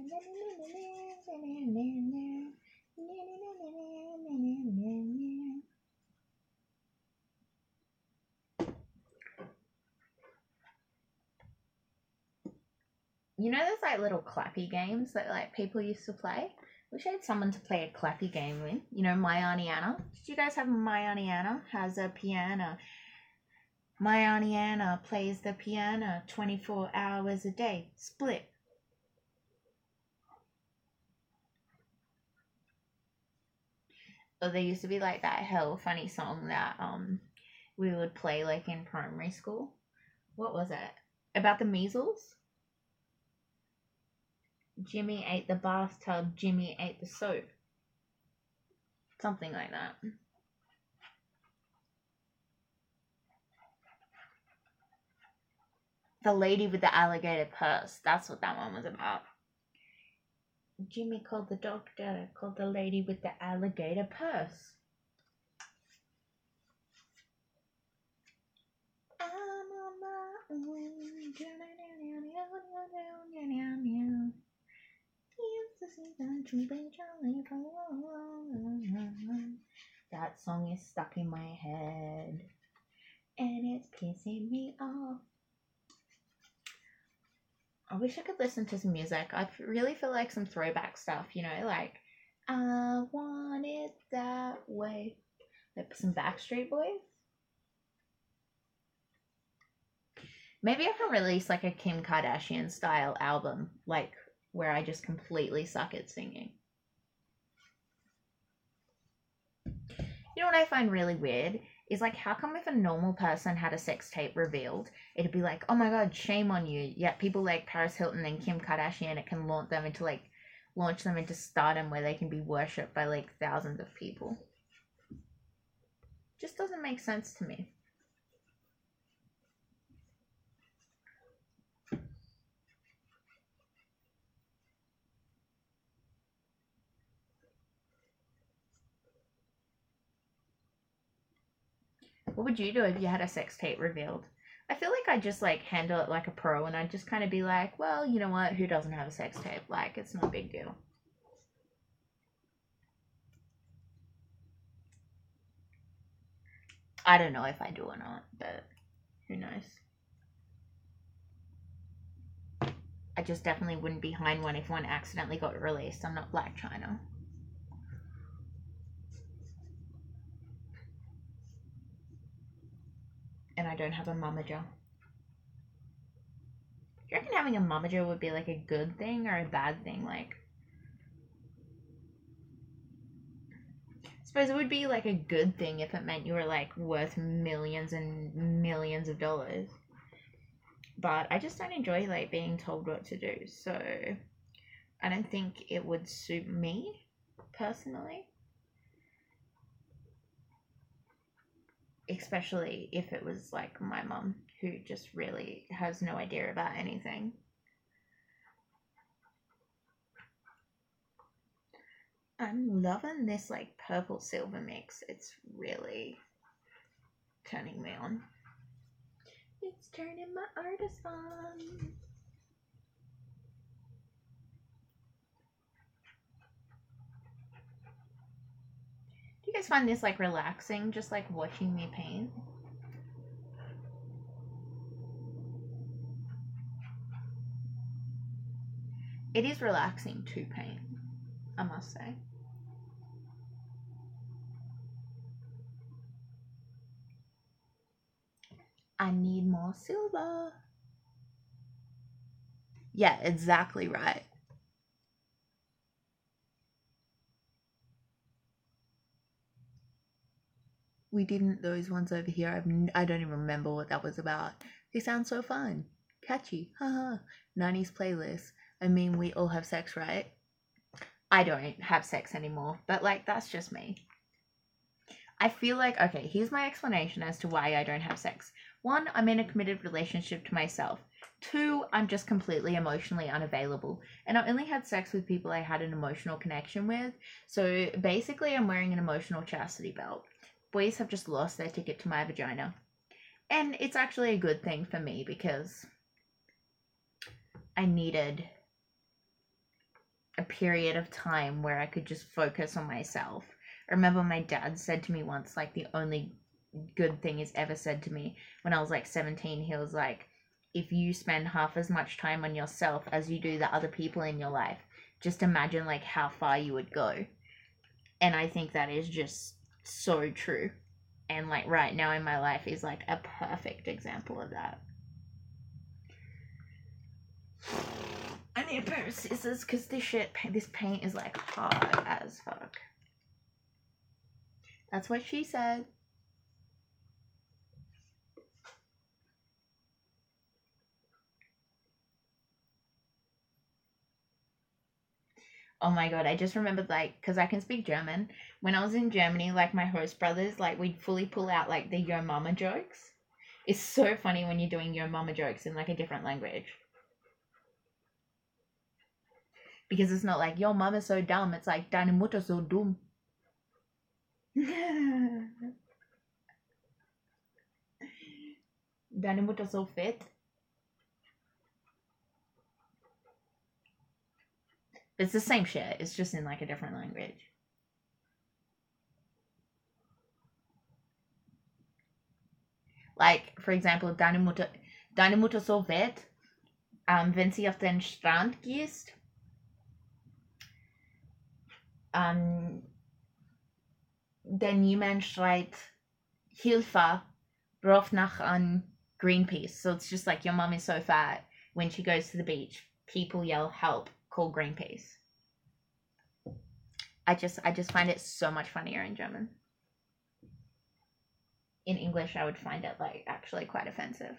You know those like little clappy games that like people used to play? Wish I had someone to play a clappy game with. You know, My Auntie Anna. Did you guys have My Auntie Anna? Has a piano. My Auntie Anna plays the piano 24 hours a day. Split. Or there used to be like that hell funny song that we would play like in primary school. What was it? About the measles? Jimmy ate the bathtub, Jimmy ate the soap. Something like that. The lady with the alligator purse. That's what that one was about. Jimmy called the doctor, called the lady with the alligator purse. I'm on my own. That song is stuck in my head and it's pissing me off. I wish I could listen to some music. I really feel like some throwback stuff, you know, like I want it that way. Like some Backstreet Boys. Maybe I can release like a Kim Kardashian style album, like where I just completely suck at singing. You know what I find really weird is like, how come if a normal person had a sex tape revealed, it'd be like, oh my god, shame on you. Yet people like Paris Hilton and Kim Kardashian, it can launch them into stardom where they can be worshipped by like thousands of people. Just doesn't make sense to me. What would you do if you had a sex tape revealed? I feel like I'd just like handle it like a pro and I'd just kind of be like, well, you know what? Who doesn't have a sex tape? Like, it's no big deal. I don't know if I do or not, but who knows? I just definitely wouldn't be behind one if one accidentally got released. I'm not Black China. And I don't have a momager. Do you reckon having a momager would be like a good thing or a bad thing? Like, I suppose it would be like a good thing if it meant you were like worth millions and millions of dollars. But I just don't enjoy like being told what to do, so I don't think it would suit me personally. Especially if it was like my mum, who just really has no idea about anything. I'm loving this like purple silver mix. It's really turning me on. It's turning my artist on. Do you guys find this like relaxing, just like watching me paint? It is relaxing to paint, I must say. I need more silver. Yeah, exactly right. We didn't, those ones over here, I don't even remember what that was about. They sound so fun. Catchy. Haha. 90s playlist. I mean, we all have sex, right? I don't have sex anymore, but like, that's just me. I feel like, okay, here's my explanation as to why I don't have sex. 1, I'm in a committed relationship to myself. 2, I'm just completely emotionally unavailable. And I only had sex with people I had an emotional connection with. So basically, I'm wearing an emotional chastity belt. Boys have just lost their ticket to my vagina. And it's actually a good thing for me because I needed a period of time where I could just focus on myself. I remember my dad said to me once, like, the only good thing he's ever said to me when I was like 17, he was like, if you spend half as much time on yourself as you do the other people in your life, just imagine like how far you would go. And I think that is just so true. And like right now in my life is like a perfect example of that. I need a pair of scissors because this paint is like hard as fuck. That's what she said. Oh my god, I just remembered, like, because I can speak German. When I was in Germany, like, my host brothers, like, we'd fully pull out, like, the yo mama jokes. It's so funny when you're doing yo mama jokes in, like, a different language. Because it's not like, yo mama's so dumb. It's like, deine Mutter so dumm. Deine Mutter so fett. It's the same shit. It's just in, like, a different language. Like, for example, deine Mutter so fett. Wenn sie auf den Strand gehst, der niemand schreit Hilfe, ruf nach an Greenpeace. So it's just like, your mom is so fat. When she goes to the beach, people yell help, call Greenpeace. I just find it so much funnier in German. In English, I would find it like actually quite offensive.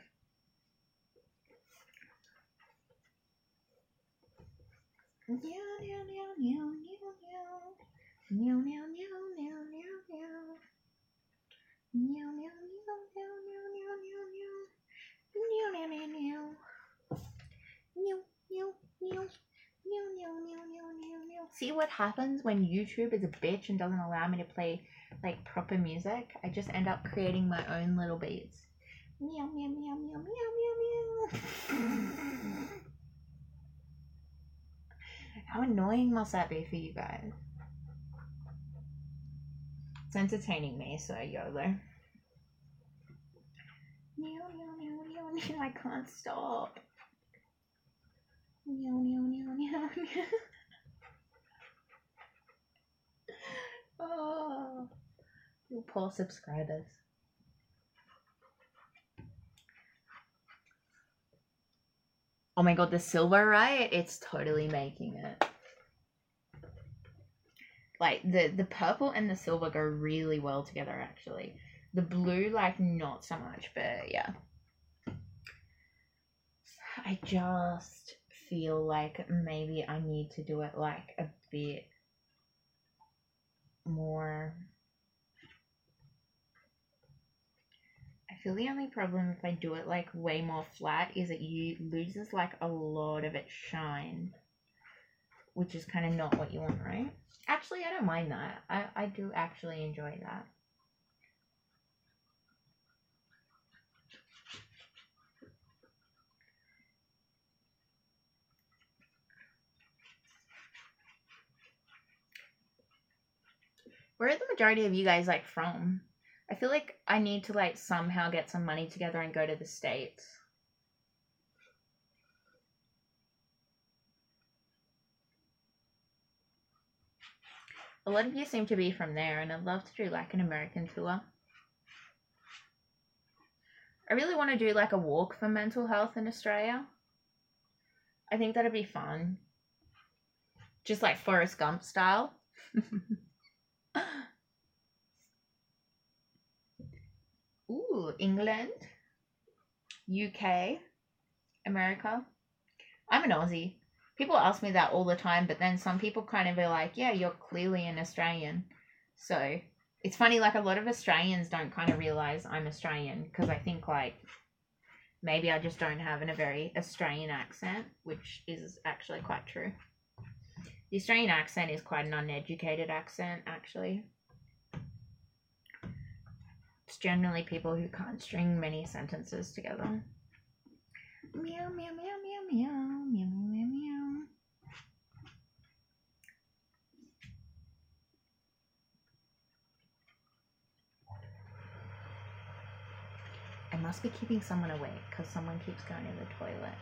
See what happens when YouTube is a bitch and doesn't allow me to play like proper music? I just end up creating my own little beats. Meow meow meow meow meow meow meow. How annoying must that be for you guys? It's entertaining me, so YOLO. Meow meow meow meow meow. I can't stop. Meow meow meow meow meow. Oh, you poor subscribers. Oh my god, the silver, right? It's totally making it. Like, the purple and the silver go really well together, actually. The blue, like, not so much, but yeah. I just feel like maybe I need to do it, like, a bit more. I feel the only problem if I do it like way more flat is it loses like a lot of its shine, which is kind of not what you want, right? Actually, I don't mind that. I do actually enjoy that. Where are the majority of you guys like from? I feel like I need to like somehow get some money together and go to the States. A lot of you seem to be from there, and I'd love to do like an American tour. I really want to do like a walk for mental health in Australia. I think that'd be fun. Just like Forrest Gump style. Ooh, England, UK, America. I'm an Aussie. People ask me that all the time, but then some people kind of are like, yeah, you're clearly an Australian. So it's funny, like a lot of Australians don't kind of realize I'm Australian because I think like maybe I just don't have a very Australian accent, which is actually quite true. The Australian accent is quite an uneducated accent, actually. It's generally people who can't string many sentences together. Meow, meow, meow, meow, meow, meow, meow, meow. I must be keeping someone awake because someone keeps going to the toilet.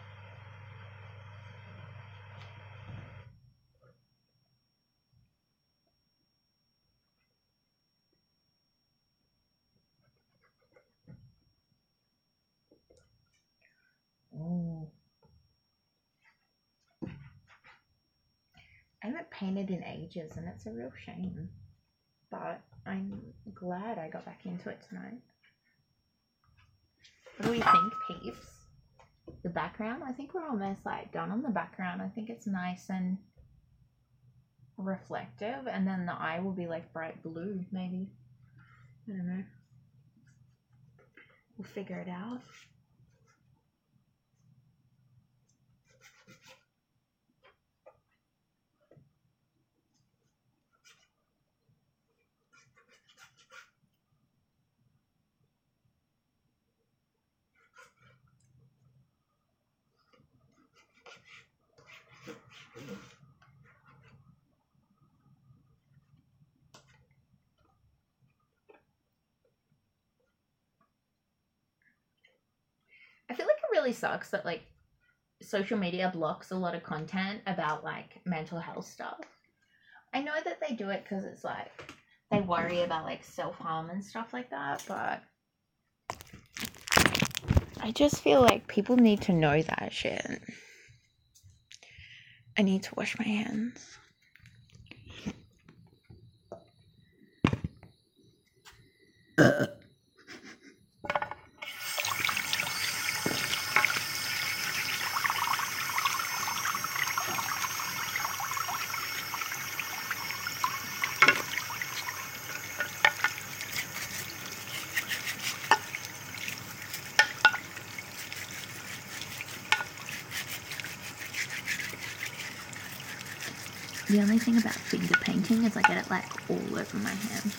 Oh. I haven't painted in ages and it's a real shame. But I'm glad I got back into it tonight. What do we think, peeps? The background? I think we're almost like done on the background. I think it's nice and reflective, and then the eye will be like bright blue, maybe. I don't know. We'll figure it out. I feel like it really sucks that like social media blocks a lot of content about like mental health stuff. I know that they do it because it's like they worry about like self-harm and stuff like that, but I just feel like people need to know that shit. I need to wash my hands. The only thing about finger painting is I get it like all over my hand.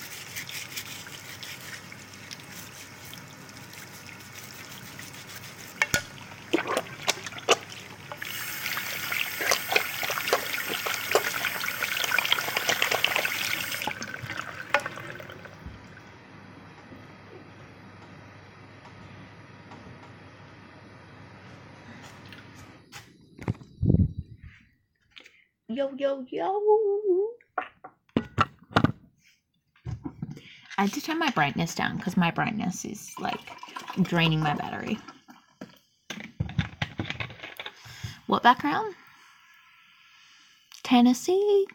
Yo, yo, yo. I had to turn my brightness down because my brightness is like draining my battery. What background? Tennessee?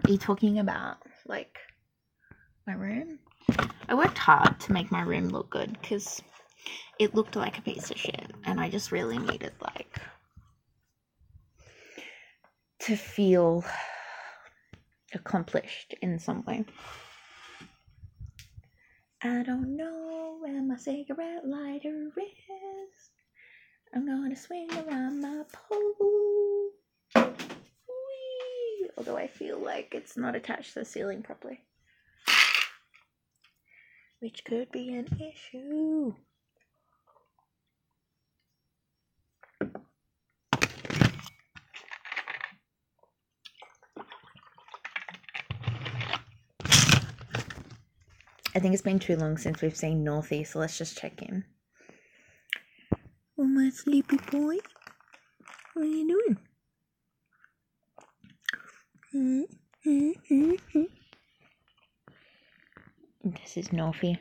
Are you talking about like my room? I worked hard to make my room look good because it looked like a piece of shit and I just really needed like to feel accomplished in some way. I don't know where my cigarette lighter is. I'm gonna swing around my pole. Whee! Although I feel like it's not attached to the ceiling properly, which could be an issue. I think it's been too long since we've seen Northeast, so let's just check in. Oh, my sleepy boy. What are you doing? This is Northie.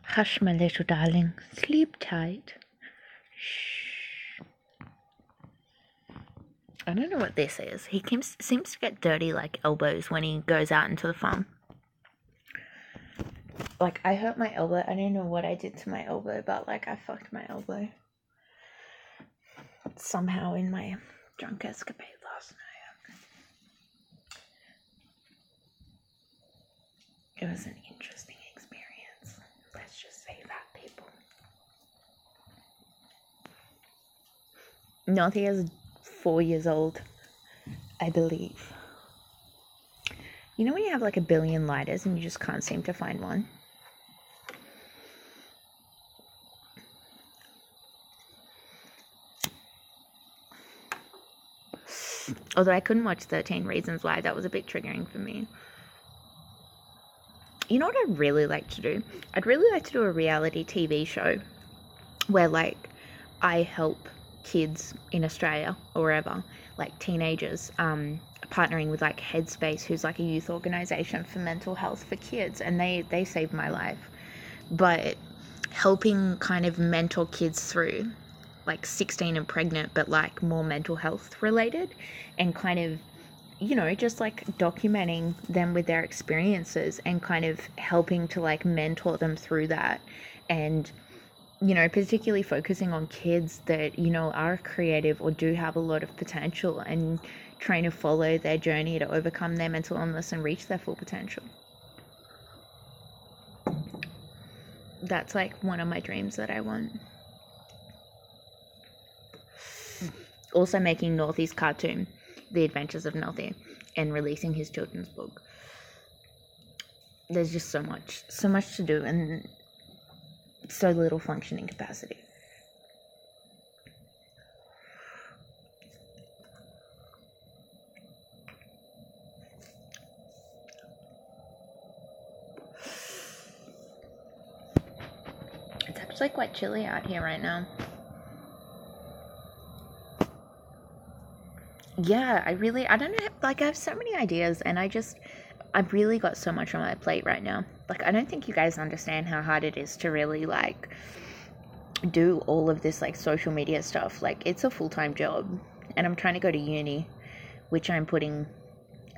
Hush, my little darling. Sleep tight. Shh. I don't know what this is. He seems to get dirty like elbows when he goes out into the farm. Like, I hurt my elbow. I don't know what I did to my elbow, but, like, I fucked my elbow. somehow in my drunk escapade last night. It was an interesting experience. Let's just say that, people. Northie is 4 years old, I believe. You know when you have like a billion lighters and you just can't seem to find one? Although I couldn't watch 13 Reasons Why, that was a bit triggering for me. You know what I'd really like to do? I'd really like to do a reality TV show where like I help kids in Australia or wherever, like teenagers, partnering with like Headspace, who's like a youth organization for mental health for kids, and they saved my life. But helping kind of mentor kids through like 16 and pregnant, but like more mental health related, and kind of, you know, just like documenting them with their experiences and kind of helping to like mentor them through that. And, you know, particularly focusing on kids that, you know, are creative or do have a lot of potential, and trying to follow their journey to overcome their mental illness and reach their full potential. That's like one of my dreams that I want. Also making Northie's cartoon, The Adventures of Northie, and releasing his children's book. There's just so much to do, and so little functioning capacity. It's actually quite chilly out here right now. Yeah, I don't know, like I have so many ideas, and I've really got so much on my plate right now. Like, I don't think you guys understand how hard it is to really like do all of this like social media stuff. Like, it's a full-time job, and I'm trying to go to uni, which I'm putting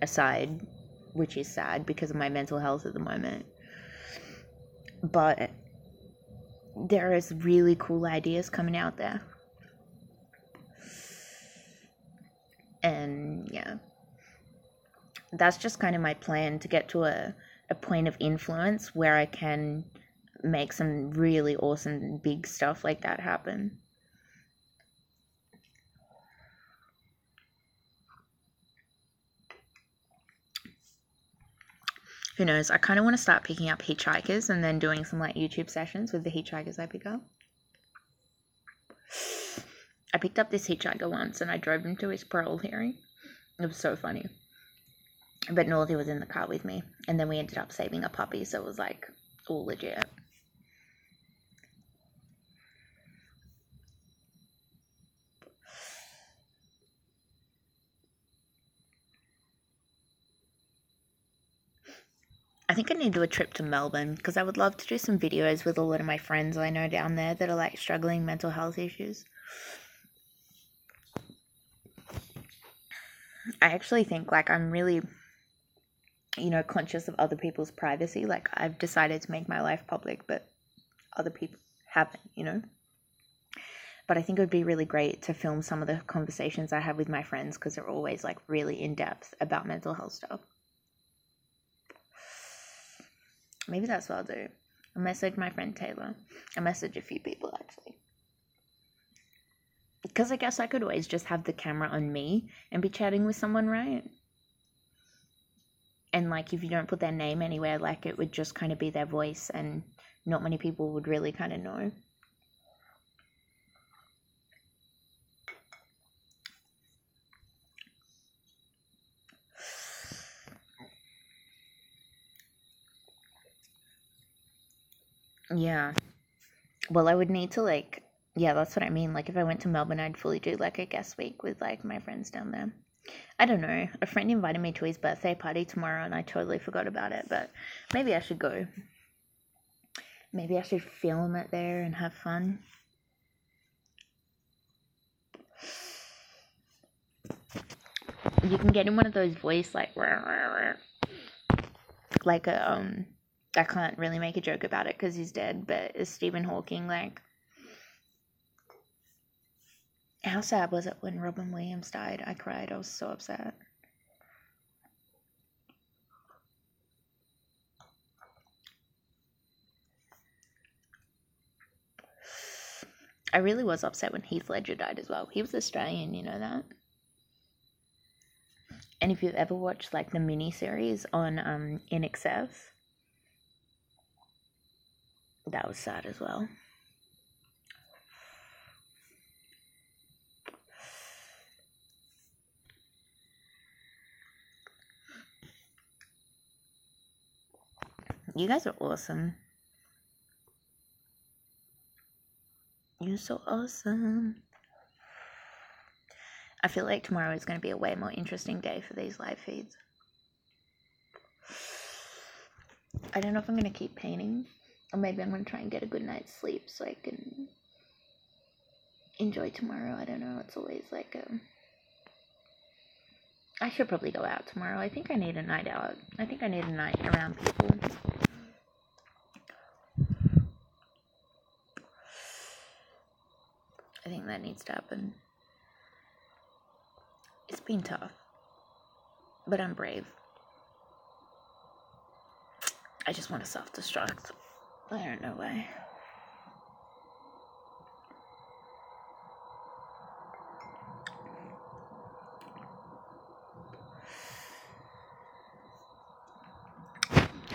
aside, which is sad because of my mental health at the moment. But there is really cool ideas coming out there. And yeah, that's just kind of my plan, to get to a point of influence where I can make some really awesome big stuff like that happen. Who knows? I kind of want to start picking up hitchhikers and then doing some like YouTube sessions with the hitchhikers I pick up. I picked up this hitchhiker once and I drove him to his parole hearing. It was so funny. But Northie was in the car with me, and then we ended up saving a puppy, so it was like all legit. I think I need to do a trip to Melbourne, because I would love to do some videos with a lot of my friends I know down there that are like struggling mental health issues. I actually think like I'm really, you know, conscious of other people's privacy. Like, I've decided to make my life public, but other people haven't, you know. But I think it would be really great to film some of the conversations I have with my friends, because they're always like really in depth about mental health stuff. Maybe that's what I'll do. I'll message my friend Taylor. I'll message a few people actually. Because I guess I could always just have the camera on me and be chatting with someone, right? And like, if you don't put their name anywhere, like it would just kind of be their voice, and not many people would really kind of know. Yeah. Well, I would need to like, yeah, that's what I mean. Like, if I went to Melbourne, I'd fully do like a guest week with like my friends down there. I don't know. A friend invited me to his birthday party tomorrow, and I totally forgot about it, but maybe I should go. Maybe I should film it there and have fun. You can get in one of those voice like a I can't really make a joke about it because he's dead, but is Stephen Hawking like, How sad was it when Robin Williams died? I cried. I was so upset. I really was upset when Heath Ledger died as well. He was Australian, you know that? And if you've ever watched like the mini-series on In Excess, that was sad as well. You guys are awesome. You're so awesome. I feel like tomorrow is going to be a way more interesting day for these live feeds. I don't know if I'm going to keep painting, or maybe I'm going to try and get a good night's sleep so I can enjoy tomorrow. I don't know. It's always like I should probably go out tomorrow. I think I need a night out. I think I need a night around people. I think that needs to happen. It's been tough, but I'm brave. I just want to self-destruct. I don't know why.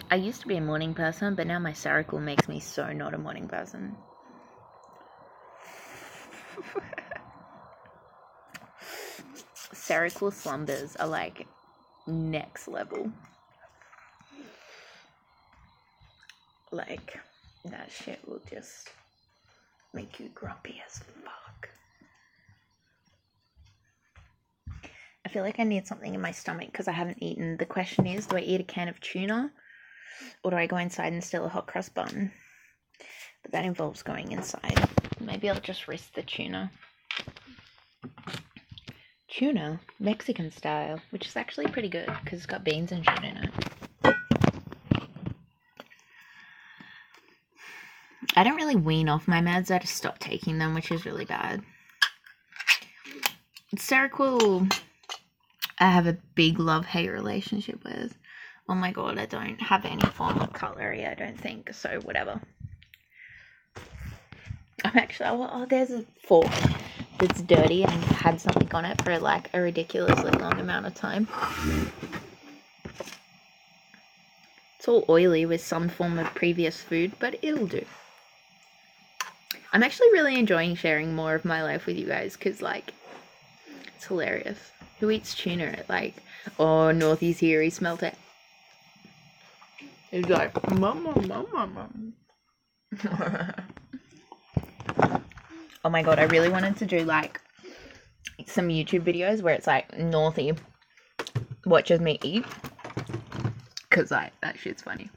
I used to be a morning person, but now my Seroquel makes me so not a morning person. Seroquel slumbers are like next level. Like, that shit will just make you grumpy as fuck. I feel like I need something in my stomach because I haven't eaten. The question is, do I eat a can of tuna? Or do I go inside and steal a hot cross bun? But that involves going inside. Maybe I'll just risk the tuna. Tuna, Mexican style, which is actually pretty good because it's got beans and shit in it. I don't really wean off my meds. I just stopped taking them, which is really bad. Seroquel, I have a big love-hate relationship with. Oh my god, I don't have any form of cutlery, I don't think, so whatever. I'm actually, oh, there's a fork that's dirty and had something on it for like a ridiculously long amount of time. It's all oily with some form of previous food, but it'll do. I'm actually really enjoying sharing more of my life with you guys because, like, it's hilarious. Who eats tuna? Like, oh, Northie's here, he smelt it. He's like, mama. Oh my god, I really wanted to do like some YouTube videos where it's like Northie watches me eat, because like that shit's funny.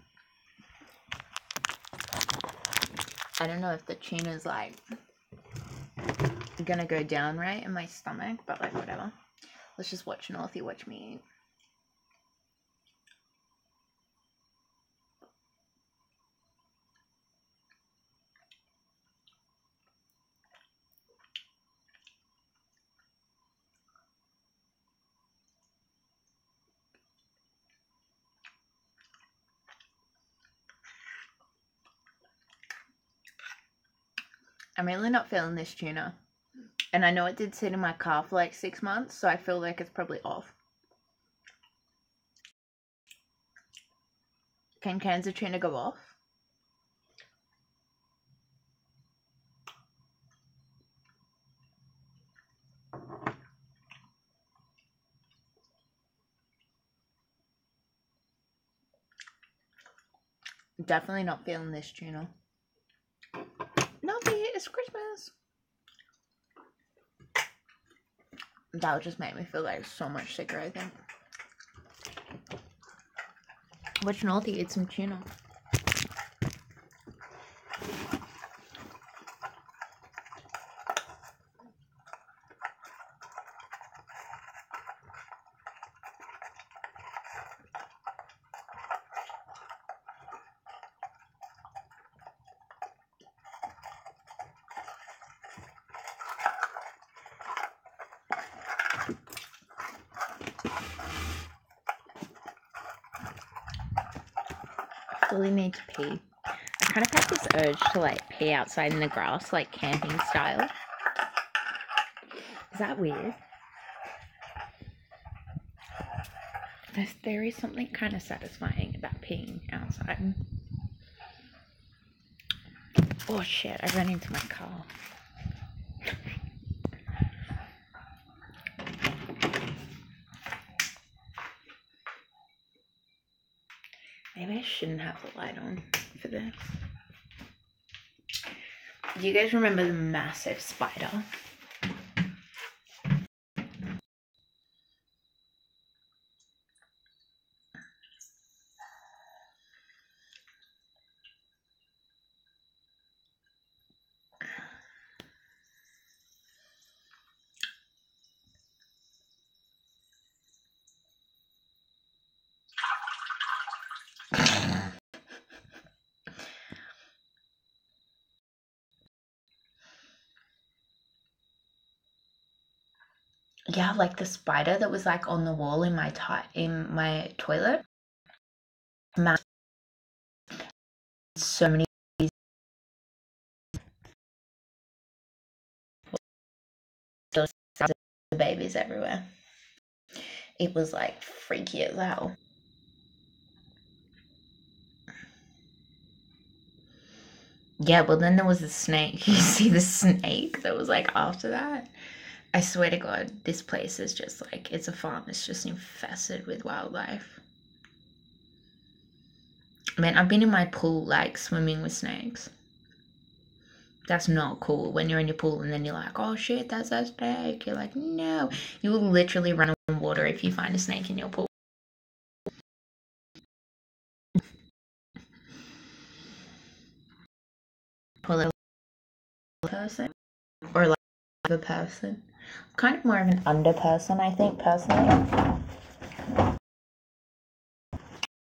I don't know if the tuna's like gonna go down right in my stomach, but like whatever. Let's just watch Northie watch me eat. I'm really not feeling this tuna. And I know it did sit in my car for like 6 months, so I feel like it's probably off. Can cans of tuna go off? Definitely not feeling this tuna. Nothing, it's Christmas. That would just make me feel like so much sicker, I think. Watch Northie eat some tuna. Fully need to pee. I kind of have this urge to like pee outside in the grass, like camping style. Is that weird? There is something kind of satisfying about peeing outside. Oh shit, I ran into my car. Maybe I shouldn't have the light on for this. Do you guys remember the massive spider? Yeah, like the spider that was like on the wall in my toilet. So many babies everywhere. It was like freaky as hell. Yeah, well then there was the snake. You see the snake that was like after that? I swear to God, this place is just like, it's a farm. It's just infested with wildlife. Man, I've been in my pool like swimming with snakes. That's not cool when you're in your pool and then you're like, oh shit, that's a snake. You're like, no. You will literally run on water if you find a snake in your pool. Pull a person or like a person. Kind of more of an under person, I think, personally.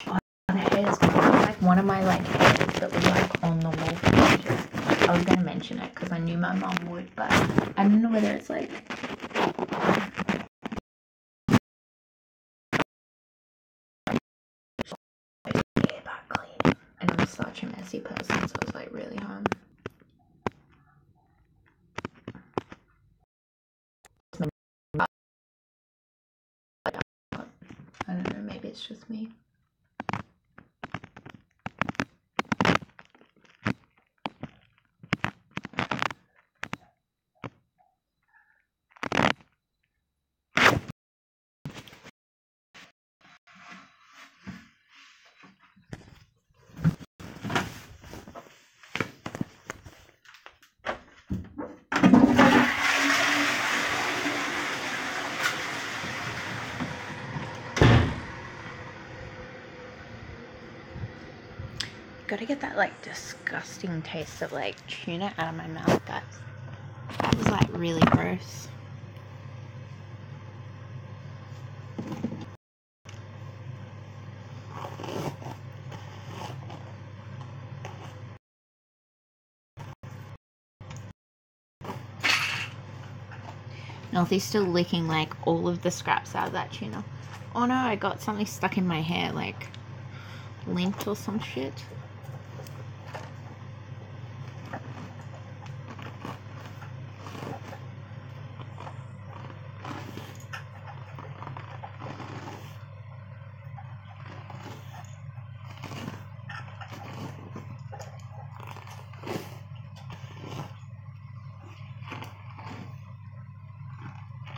Oh, the hairs, like one of my like hairs that was like on the wall. I was gonna mention it because I knew my mom would, but I don't know whether it's like back clean. And I'm such a messy person, so it's like really hard. I don't know, maybe it's just me. Gotta get that like disgusting taste of like tuna out of my mouth. That was like really gross. Northie's still licking like all of the scraps out of that tuna. Oh no, I got something stuck in my hair, like lint or some shit.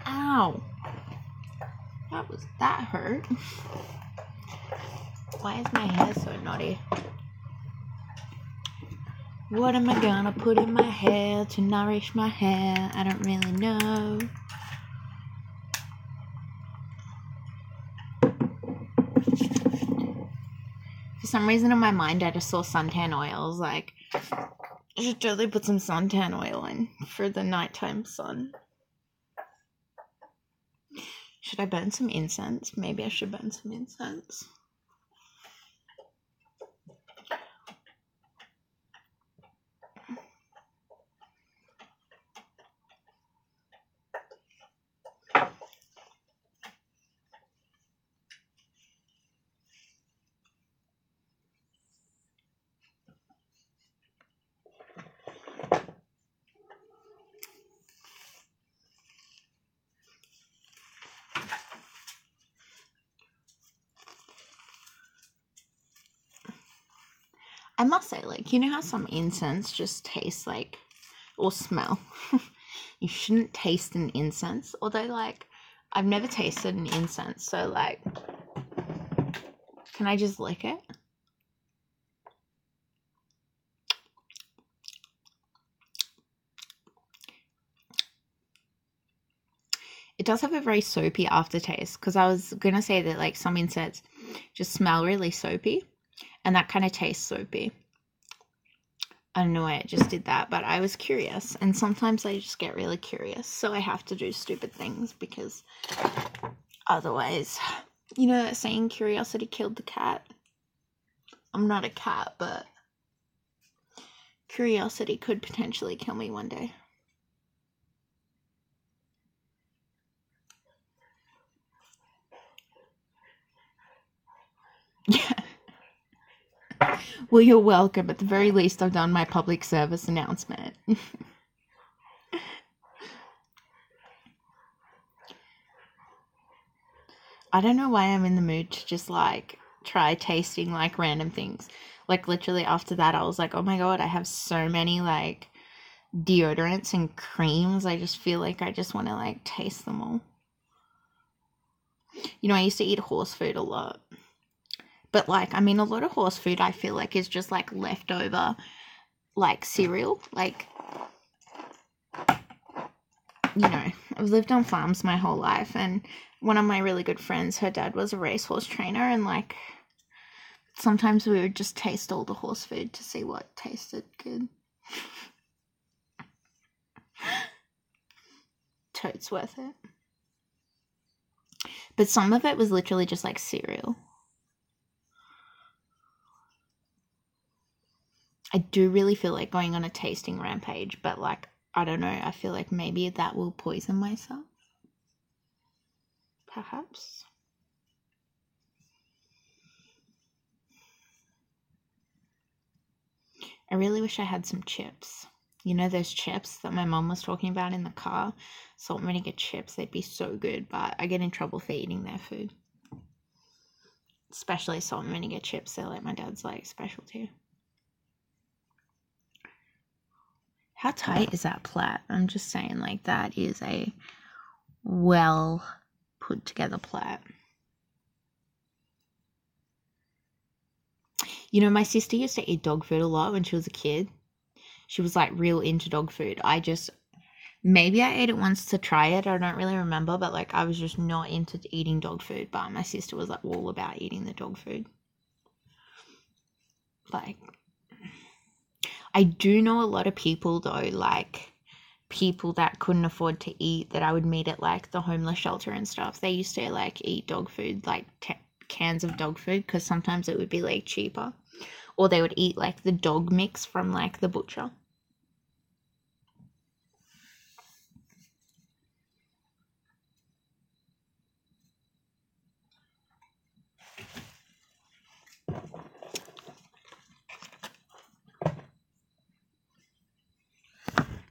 Ow. That hurt. Why is my hair so naughty? What am I gonna put in my hair to nourish my hair? I don't really know. For some reason in my mind I just saw suntan oil. I was like, I should totally put some suntan oil in for the nighttime sun. Should I burn some incense? Maybe I should burn some incense. I must say, like, you know how some incense just tastes like, or smell? You shouldn't taste an incense, although, like, I've never tasted an incense, so, like, can I just lick it? It does have a very soapy aftertaste, because I was going to say that, like, some incense just smell really soapy, and that kind of tastes soapy. I don't know why it just did that, but I was curious, and sometimes I just get really curious, so I have to do stupid things, because otherwise, you know that saying, curiosity killed the cat? I'm not a cat, but curiosity could potentially kill me one day. Yeah. Well, you're welcome. At the very least, I've done my public service announcement. I don't know why I'm in the mood to just, like, try tasting, like, random things. Like, literally after that, I was like, oh my god, I have so many, like, deodorants and creams. I just feel like I just want to, like, taste them all. You know, I used to eat horse food a lot. But, like, I mean, a lot of horse food I feel like is just, like, leftover, like, cereal. Like, you know, I've lived on farms my whole life, and one of my really good friends, her dad was a racehorse trainer, and, like, sometimes we would just taste all the horse food to see what tasted good. Totes worth it. But some of it was literally just, like, cereal. I do really feel like going on a tasting rampage, but, like, I don't know, I feel like maybe that will poison myself. Perhaps. I really wish I had some chips. You know those chips that my mom was talking about in the car? Salt and vinegar chips, they'd be so good, but I get in trouble for eating their food. Especially salt and vinegar chips, they're like my dad's, like, specialty. How tight is that plait? I'm just saying, like, that is a well put together plait. You know, my sister used to eat dog food a lot when she was a kid. She was, like, real into dog food. Maybe I ate it once to try it. I don't really remember, but, like, I was just not into eating dog food. But my sister was, like, all about eating the dog food. Like, I do know a lot of people, though, like, people that couldn't afford to eat, that I would meet at, like, the homeless shelter and stuff. They used to, like, eat dog food, like, cans of dog food, because sometimes it would be, like, cheaper. Or they would eat, like, the dog mix from, like, the butcher.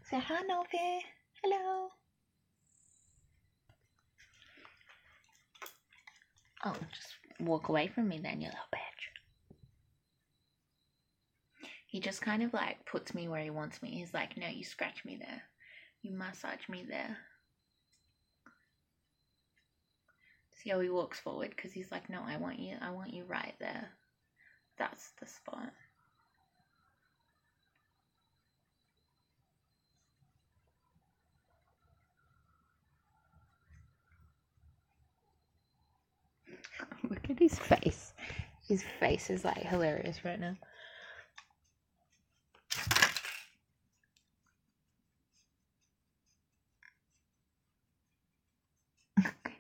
Say hi, Novi. Hello. Oh, just walk away from me then, you little bitch. He just kind of, like, puts me where he wants me. He's like, no, you scratch me there. You massage me there. See how he walks forward? Because he's like, no, I want you right there. That's the spot. Look at his face. His face is, like, hilarious right now.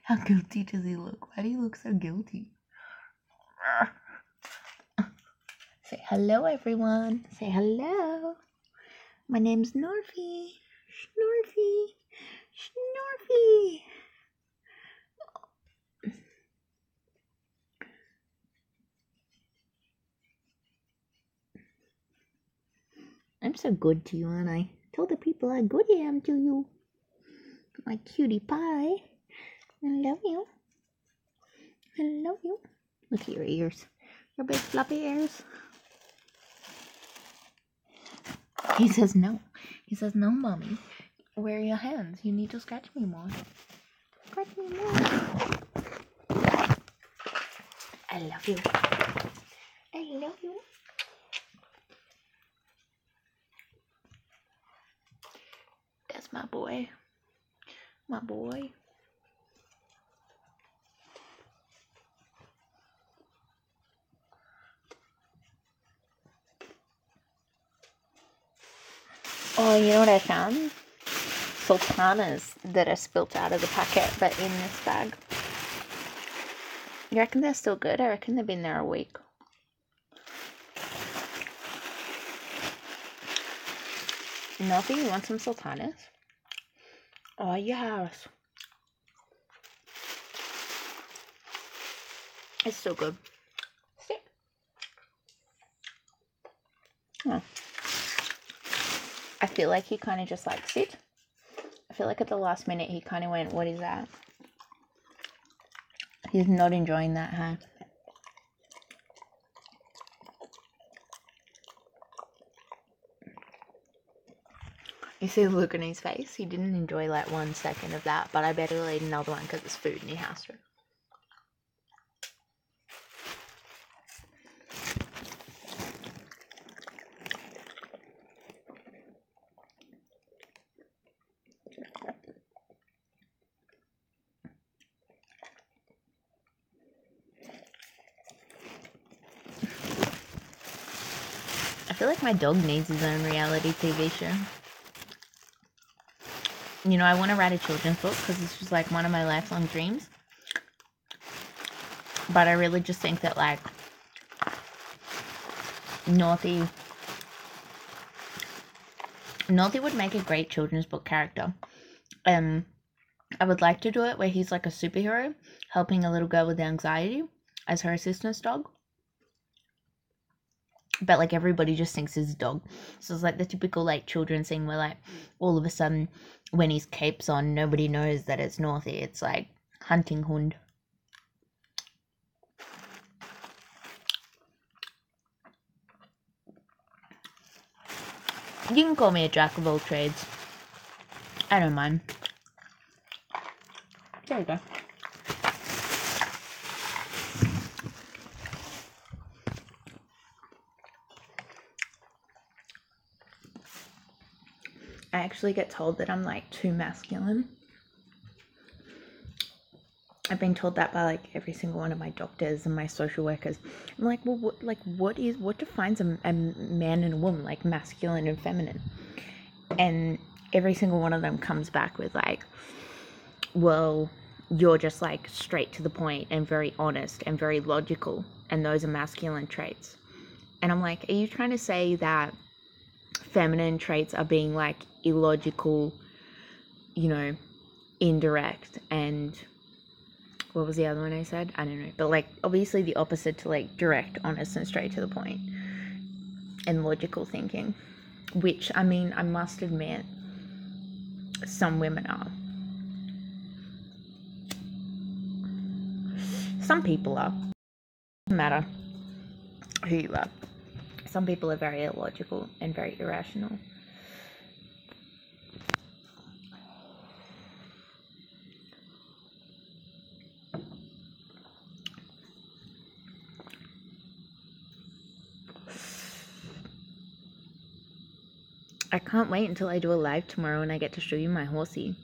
How guilty does he look? Why do you look so guilty? Say hello, everyone. Say hello. My name's Snorfy. Snorfy. Snorfy. I'm so good to you, aren't I? Tell the people how good I am to you. My cutie pie. I love you. I love you. Look at your ears. Your big fluffy ears. He says no. He says, no, mommy. Where are your hands? You need to scratch me more. Scratch me more. I love you. I love you. That's my boy. My boy. Oh, you know what I found? Sultanas that are spilt out of the packet, but in this bag. You reckon they're still good? I reckon they've been there a week. Nothing? You want some sultanas? Oh, yes. It's still good. Sit. Oh. I feel like he kind of just like, sit. I feel like at the last minute he kind of went, what is that? He's not enjoying that, huh? You see the look on his face? He didn't enjoy like 1 second of that, but I bet he'll eat another one because it's food and he has to. I feel like my dog needs his own reality TV show. You know, I want to write a children's book because this was like one of my lifelong dreams. But I really just think that like Northie would make a great children's book character. I would like to do it where he's like a superhero helping a little girl with anxiety as her assistance dog. But like everybody just thinks he's a dog. So it's like the typical like children's thing where like all of a sudden when his cape's on, nobody knows that it's Northie. It's like hunting hund. You can call me a jack of all trades. I don't mind. There we go. I actually get told that I'm like too masculine. I've been told that by like every single one of my doctors and my social workers. I'm like, well, what defines a man and a woman, like masculine and feminine? And every single one of them comes back with like, well, you're just like straight to the point and very honest and very logical, and those are masculine traits. And I'm like, are you trying to say that feminine traits are being like illogical, you know, indirect, and what was the other one I said? I don't know. But like obviously the opposite to like direct, honest, and straight to the point and logical thinking, which I mean, I must admit some women are. Some people are. Doesn't matter who you are. Some people are very illogical and very irrational. I can't wait until I do a live tomorrow and I get to show you my horsey.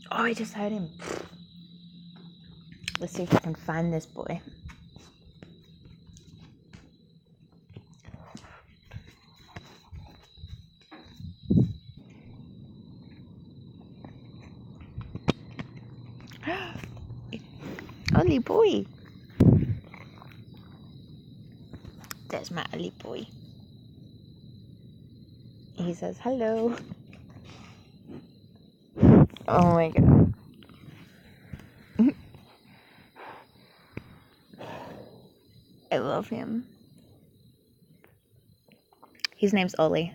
Oh, I just heard him. Let's see if I can find this boy. Ollie boy. There's my Ollie boy. He says hello. Oh my god. I love him. His name's Ollie.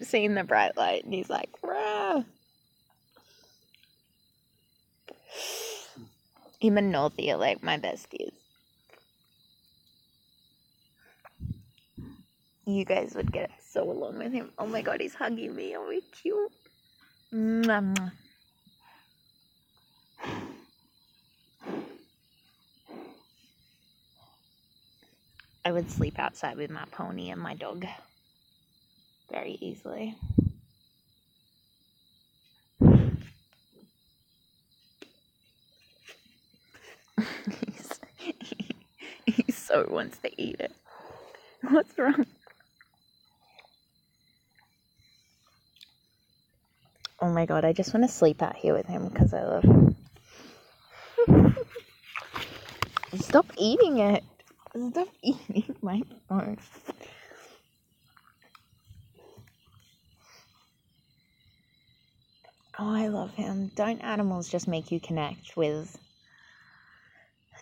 keeps seeing the bright light and he's like, rah. Him and Northie are like my besties. You guys would get so along with him. Oh my god, he's hugging me. Oh, he's cute. Mwah, mwah. I would sleep outside with my pony and my dog very easily. he so wants to eat it. What's wrong? Oh my god, I just want to sleep out here with him because I love him. Stop eating it. Stop eating my phone. Oh, I love him. Don't animals just make you connect with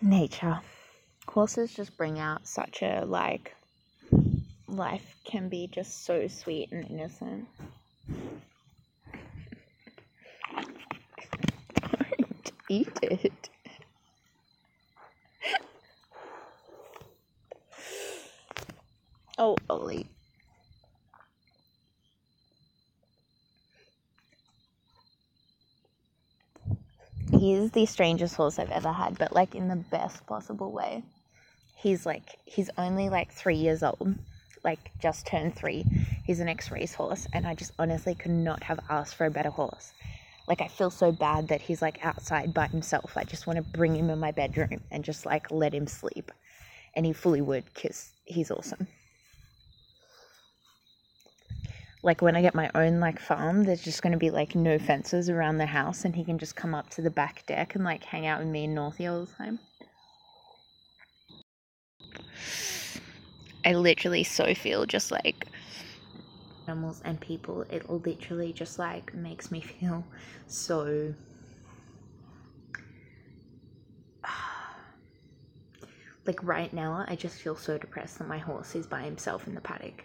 nature? Horses just bring out such a, like, life can be just so sweet and innocent. Don't eat it. Oh, Ollie. He is the strangest horse I've ever had, but like in the best possible way. He's only like 3 years old, like just turned 3. He's an ex-race horse, and I just honestly could not have asked for a better horse. Like, I feel so bad that he's like outside by himself. I just want to bring him in my bedroom and just like let him sleep. And he fully would, because he's awesome. Like, when I get my own, like, farm, there's just going to be, like, no fences around the house, and he can just come up to the back deck and, like, hang out with me and Northie all the time. I literally so feel just, like, animals and people, it literally just, like, makes me feel so... Like, right now, I just feel so depressed that my horse is by himself in the paddock.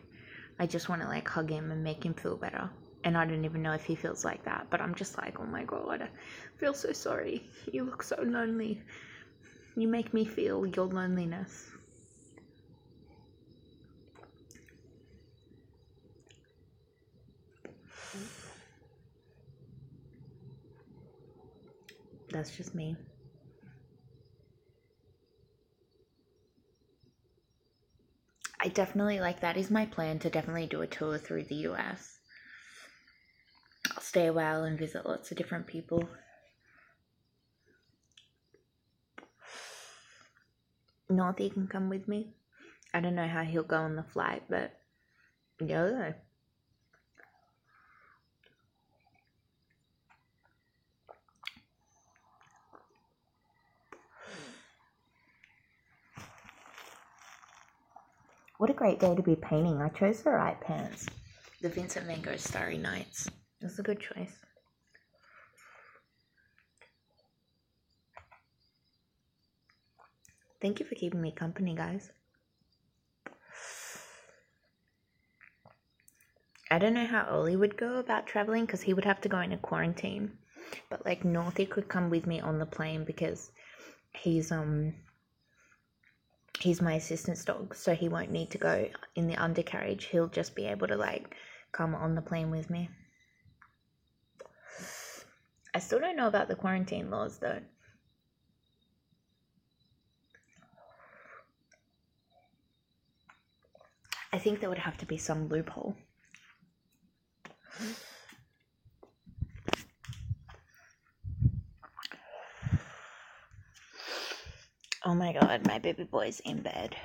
I just want to like hug him and make him feel better. And I don't even know if he feels like that, but I'm just like, oh my god, I feel so sorry. You look so lonely. You make me feel your loneliness. That's just me. I definitely, like, that is my plan, to definitely do a tour through the US. I'll stay a while and visit lots of different people. Northie can come with me. I don't know how he'll go on the flight, but yeah. What a great day to be painting. I chose the right pants. The Vincent van Gogh Starry Nights. That's a good choice. Thank you for keeping me company, guys. I don't know how Ollie would go about traveling, because he would have to go into quarantine. But like, Northie could come with me on the plane because he's my assistant's dog, so he won't need to go in the undercarriage. He'll just be able to like come on the plane with me. I still don't know about the quarantine laws though. I think there would have to be some loophole. Oh my god, my baby boy's in bed.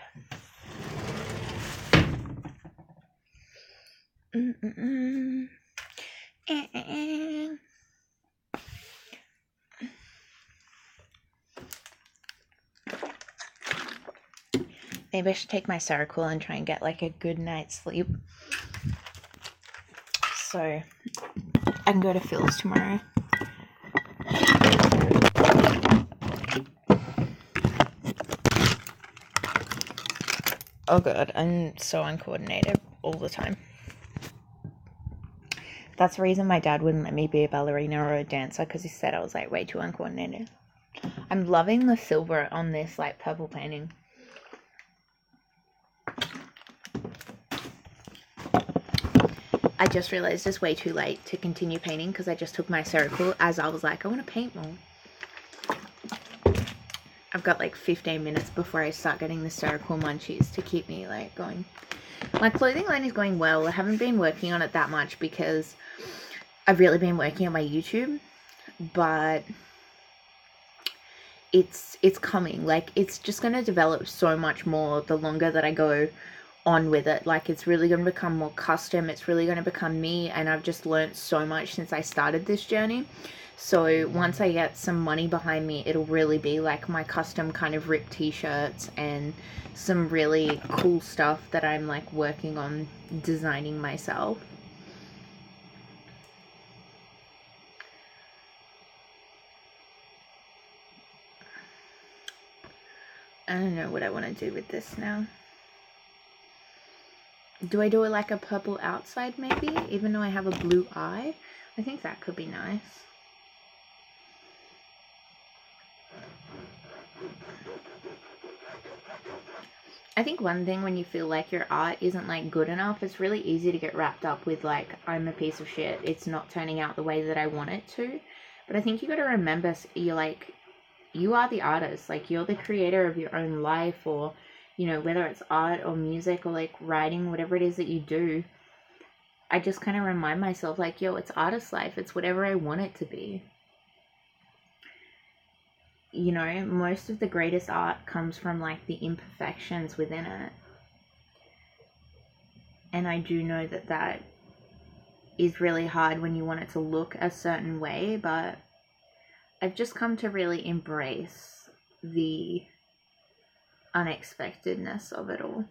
Maybe I should take my Seroquel and try and get like a good night's sleep, so I can go to Phil's tomorrow. Oh god, I'm so uncoordinated all the time. That's the reason my dad wouldn't let me be a ballerina or a dancer, because he said I was like way too uncoordinated. I'm loving the silver on this like purple painting. I just realized it's way too late to continue painting because I just took my circle as I was like, I want to paint more. I've got like 15 minutes before I start getting the circle munchies to keep me like going. My clothing line is going well. I haven't been working on it that much because I've really been working on my YouTube, but it's coming. Like, it's just going to develop so much more the longer that I go on with it. Like, it's really going to become more custom. It's really going to become me, and I've just learned so much since I started this journey. So once I get some money behind me, it'll really be like my custom kind of ripped t-shirts and some really cool stuff that I'm like working on designing myself. I don't know what I want to do with this now. Do I do it like a purple outside maybe, even though I have a blue eye? I think that could be nice. I think one thing when you feel like your art isn't like good enough, it's really easy to get wrapped up with like, I'm a piece of shit, it's not turning out the way that I want it to. But I think you got to remember, you're like, you are the artist, like you're the creator of your own life, or you know, whether it's art or music or like writing, whatever it is that you do. I just kind of remind myself like, yo, it's artist life, it's whatever I want it to be. You know, most of the greatest art comes from like the imperfections within it. And I do know that that is really hard when you want it to look a certain way, but I've just come to really embrace the unexpectedness of it all.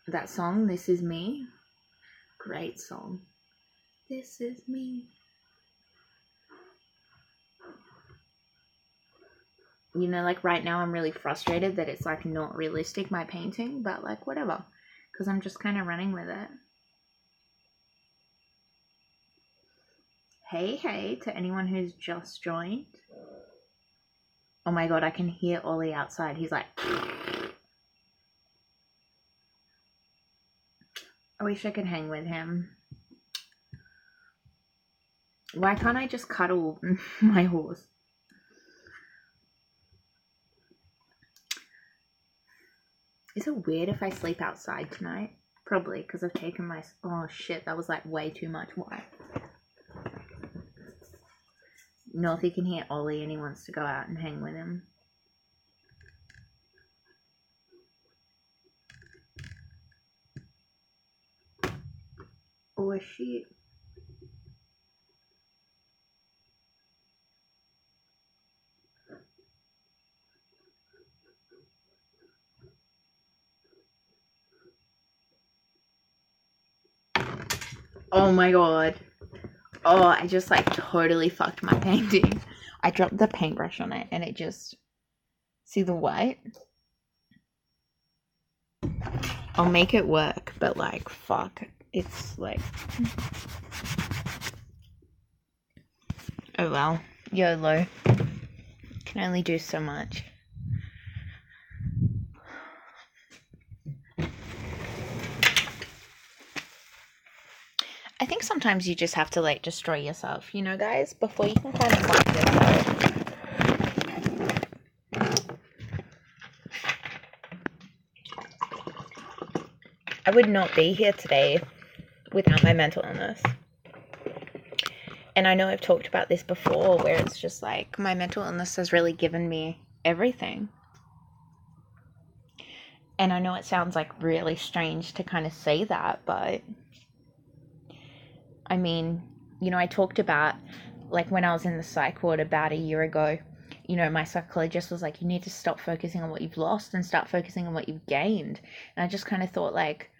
That song, This Is Me, great song. This is me. You know, like right now I'm really frustrated that it's like not realistic, my painting, but like whatever, because I'm just kind of running with it. Hey to anyone who's just joined. Oh my god, I can hear Ollie outside. He's like, I wish I could hang with him. Why can't I just cuddle my horse? Is it weird if I sleep outside tonight? Probably, because I've taken my... Oh shit, that was like way too much. Why? Northie can hear Ollie and he wants to go out and hang with him. Oh shit. Oh my god. Oh, I just like totally fucked my painting. I dropped the paintbrush on it and it just... See the white? I'll make it work, but like, fuck. It's like... Oh well. YOLO. Can only do so much. I think sometimes you just have to like destroy yourself, you know, guys, before you can kind of find yourself. I would not be here today without my mental illness. And I know I've talked about this before, where it's just like my mental illness has really given me everything. And I know it sounds like really strange to kind of say that, but I mean, you know, I talked about like when I was in the psych ward about a year ago, you know, my psychologist was like, you need to stop focusing on what you've lost and start focusing on what you've gained. And I just kind of thought like,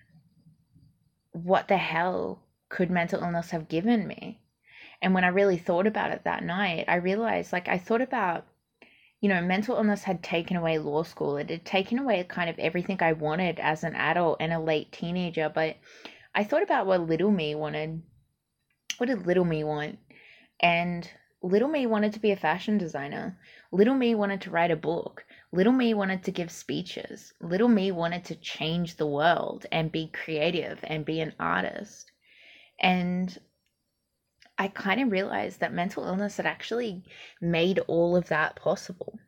what the hell could mental illness have given me? And when I really thought about it that night, I realized like I thought about, mental illness had taken away law school. It had taken away kind of everything I wanted as an adult and a late teenager. But I thought about what little me wanted. What did little me want? And little me wanted to be a fashion designer. Little me wanted to write a book. Little me wanted to give speeches. Little me wanted to change the world and be creative and be an artist. And I kind of realized that mental illness had actually made all of that possible.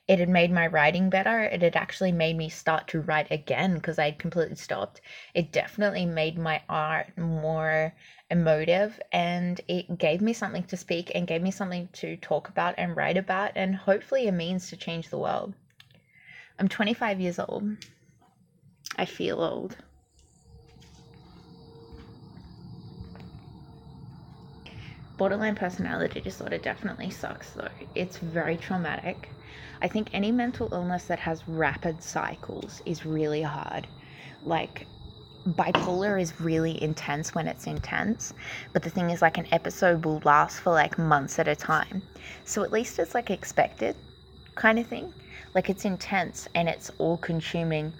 It had made my writing better. It had actually made me start to write again because I had completely stopped. It definitely made my art more emotive, and it gave me something to speak and gave me something to talk about and write about, and hopefully a means to change the world. I'm 25 years old. I feel old. Borderline personality disorder definitely sucks though. It's very traumatic. I think any mental illness that has rapid cycles is really hard. Like, bipolar is really intense when it's intense, but the thing is, like, an episode will last for like months at a time. So at least it's like expected kind of thing. Like, it's intense and it's all consuming,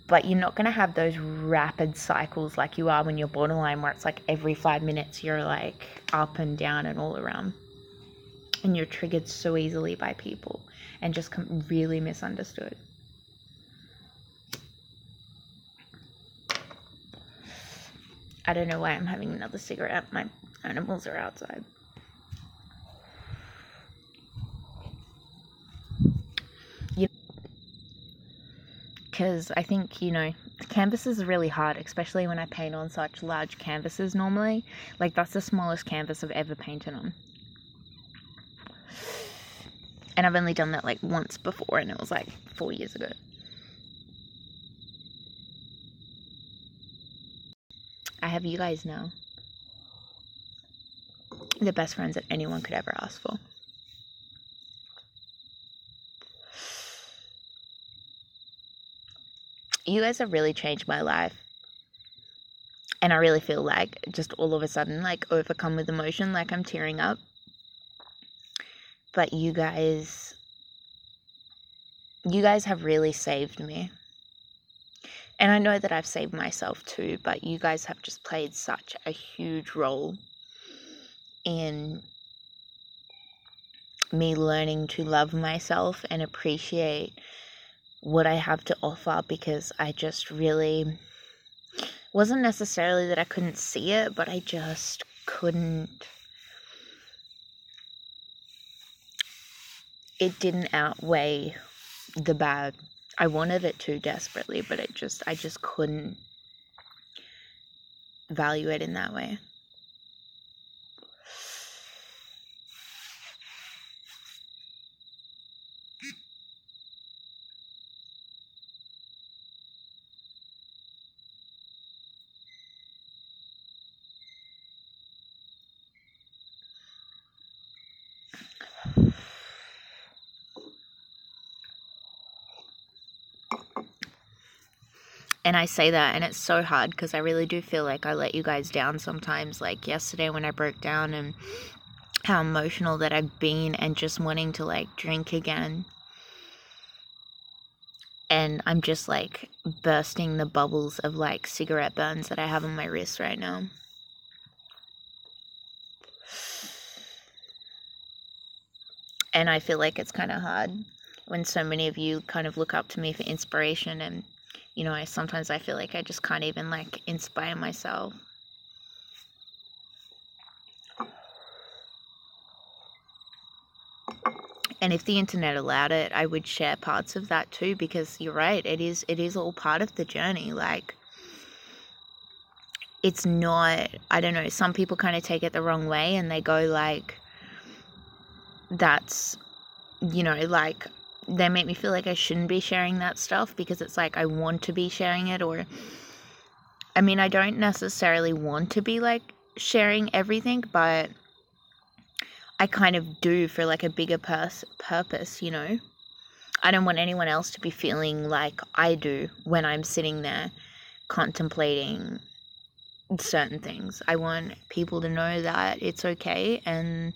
but you're not going to have those rapid cycles like you are when you're borderline, where it's like every 5 minutes you're like up and down and all around, and you're triggered so easily by people and just really misunderstood. I don't know why I'm having another cigarette. My animals are outside. Because I think, canvas is really hard, especially when I paint on such large canvases normally. Like, that's the smallest canvas I've ever painted on. And I've only done that like once before, and it was like 4 years ago. I have you guys now. The best friends that anyone could ever ask for. You guys have really changed my life. And I really feel like just all of a sudden, like, overcome with emotion, like I'm tearing up. But you guys have really saved me. And I know that I've saved myself too, but you guys have just played such a huge role in me learning to love myself and appreciate what I have to offer, because I just really, wasn't necessarily that I couldn't see it, but I just couldn't. It didn't outweigh the bad. I wanted it to desperately, but I just couldn't value it in that way. And I say that, and it's so hard because I really do feel like I let you guys down sometimes. Like yesterday when I broke down and how emotional that I've been and just wanting to like drink again. And I'm just like bursting the bubbles of like cigarette burns that I have on my wrist right now. And I feel like it's kind of hard when so many of you kind of look up to me for inspiration, and sometimes I feel like I just can't even like inspire myself. And if the internet allowed it, I would share parts of that too, because you're right, it is all part of the journey. Like, it's not, I don't know, some people kind of take it the wrong way and they go like, that's, like, they make me feel like I shouldn't be sharing that stuff because it's like I want to be sharing it, or I mean, I don't necessarily want to be like sharing everything, but I kind of do for like a bigger purpose, I don't want anyone else to be feeling like I do when I'm sitting there contemplating certain things. I want people to know that it's okay, and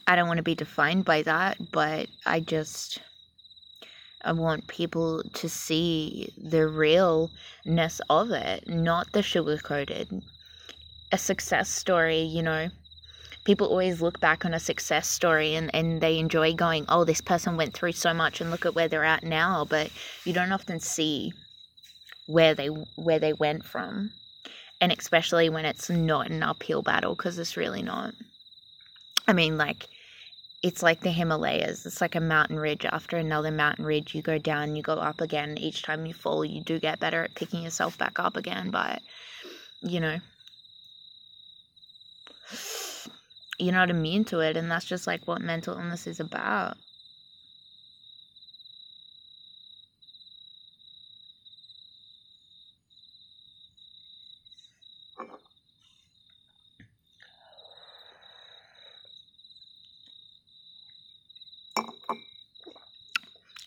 I don't want to be defined by that, but I want people to see the realness of it, not the sugar-coated. A success story, you know, people always look back on a success story and they enjoy going, oh, this person went through so much and look at where they're at now, but you don't often see where they went from. And especially when it's not an uphill battle, because it's really not. I mean, like, it's like the Himalayas. It's like a mountain ridge after another mountain ridge. You go down, you go up again. Each time you fall, you do get better at picking yourself back up again. But, you know, you're not immune to it. And that's just like what mental illness is about.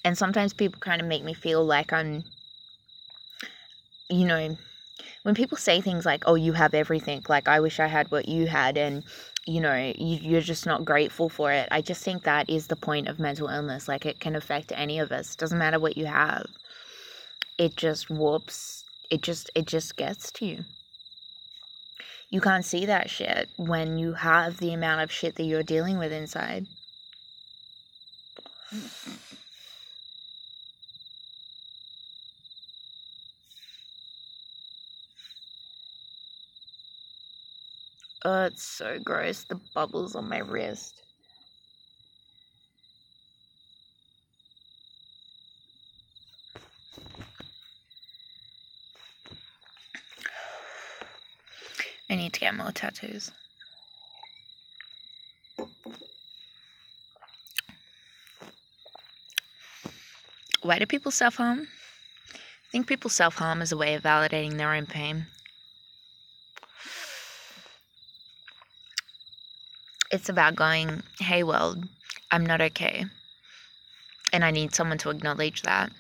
And sometimes people kind of make me feel like I'm, you know, when people say things like, oh, you have everything, like, I wish I had what you had, and, you know, you're just not grateful for it. I just think that is the point of mental illness. Like, it can affect any of us. It doesn't matter what you have. It just warps. It just gets to you. You can't see that shit when you have the amount of shit that you're dealing with inside. Oh, it's so gross. The bubbles on my wrist. I need to get more tattoos. Why do people self-harm? I think people self-harm as a way of validating their own pain. It's about going, hey world, I'm not okay. And I need someone to acknowledge that.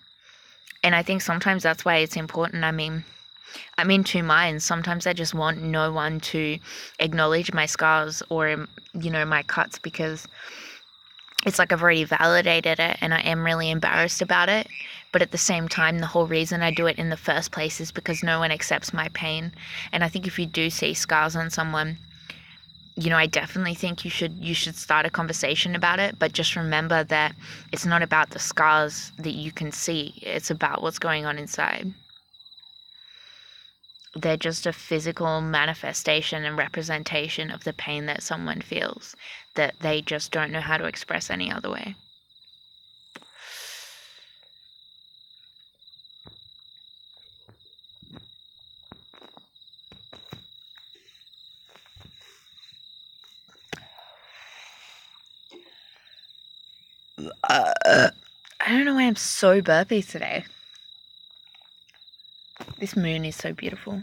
And I think sometimes that's why it's important. I mean, I'm in two minds. Sometimes I just want no one to acknowledge my scars or, you know, my cuts, because it's like I've already validated it and I am really embarrassed about it. But at the same time, the whole reason I do it in the first place is because no one accepts my pain. And I think if you do see scars on someone, you know, I definitely think you should start a conversation about it, but just remember that it's not about the scars that you can see. It's about what's going on inside. They're just a physical manifestation and representation of the pain that someone feels, that they just don't know how to express any other way. I don't know why I'm so burpy today. This moon is so beautiful.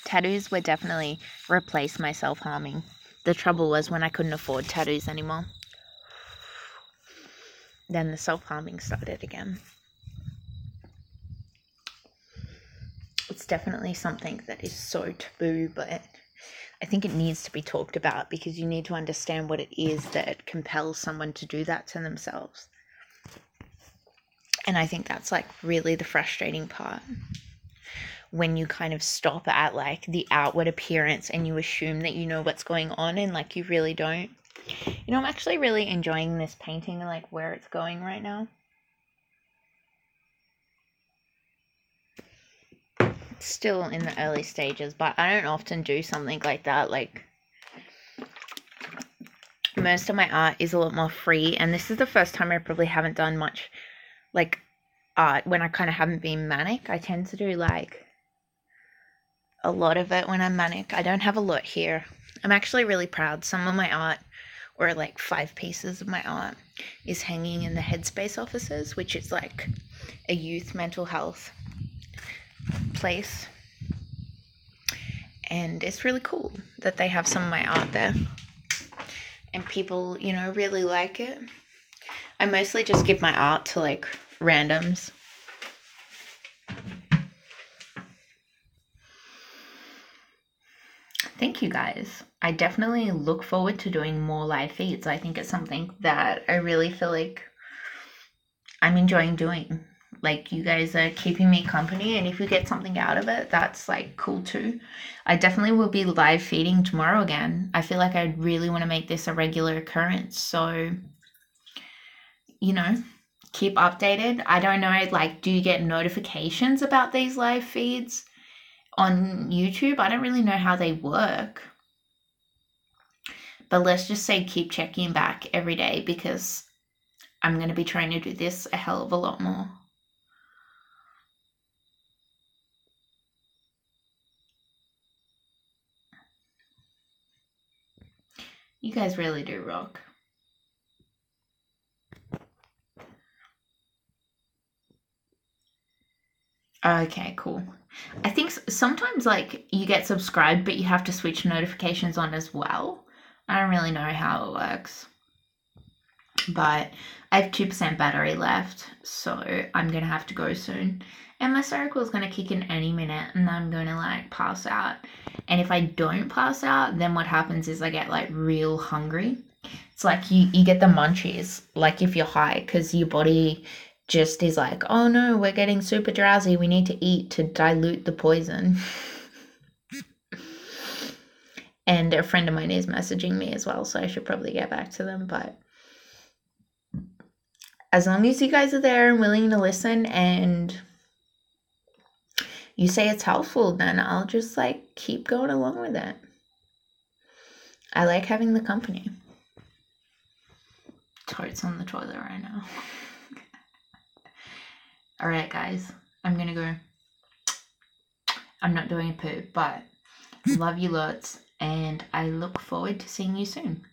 Tattoos would definitely replace my self-harming. The trouble was when I couldn't afford tattoos anymore. Then the self-harming started again. It's definitely something that is so taboo, but I think it needs to be talked about, because you need to understand what it is that compels someone to do that to themselves. And I think that's like really the frustrating part, when you kind of stop at like the outward appearance and you assume that you know what's going on, and like you really don't. You know, I'm actually really enjoying this painting and like where it's going right now. It's still in the early stages, but I don't often do something like that. Like, most of my art is a lot more free, and this is the first time I probably haven't done much like art when I kind of haven't been manic. I tend to do like a lot of it when I'm manic. I don't have a lot here. I'm actually really proud. Some of my art, or like 5 pieces of my art, is hanging in the Headspace offices, which is like a youth mental health place. And it's really cool that they have some of my art there. And people, you know, really like it. I mostly just give my art to like randoms. Thank you guys. I definitely look forward to doing more live feeds. I think it's something that I really feel like I'm enjoying doing. Like, you guys are keeping me company, and if you get something out of it, that's like cool too. I definitely will be live feeding tomorrow again. I feel like I really want to make this a regular occurrence. So, you know, keep updated. I don't know, like, do you get notifications about these live feeds on YouTube? I don't really know how they work. But let's just say keep checking back every day, because I'm going to be trying to do this a hell of a lot more. You guys really do rock. Okay, cool. I think sometimes, like, you get subscribed, but you have to switch notifications on as well. I don't really know how it works. But I have 2% battery left, so I'm going to have to go soon. And my circle is going to kick in any minute, and I'm going to, like, pass out. And if I don't pass out, then what happens is I get, like, real hungry. It's like you get the munchies, like, if you're high, because your body just is like, oh no, we're getting super drowsy, we need to eat to dilute the poison. And a friend of mine is messaging me as well, so I should probably get back to them. But as long as you guys are there and willing to listen, and you say it's helpful, then I'll just, like, keep going along with it. I like having the company. Totes on the toilet right now. Alright, guys, I'm gonna go. I'm not doing a poo, but love you lots, and I look forward to seeing you soon.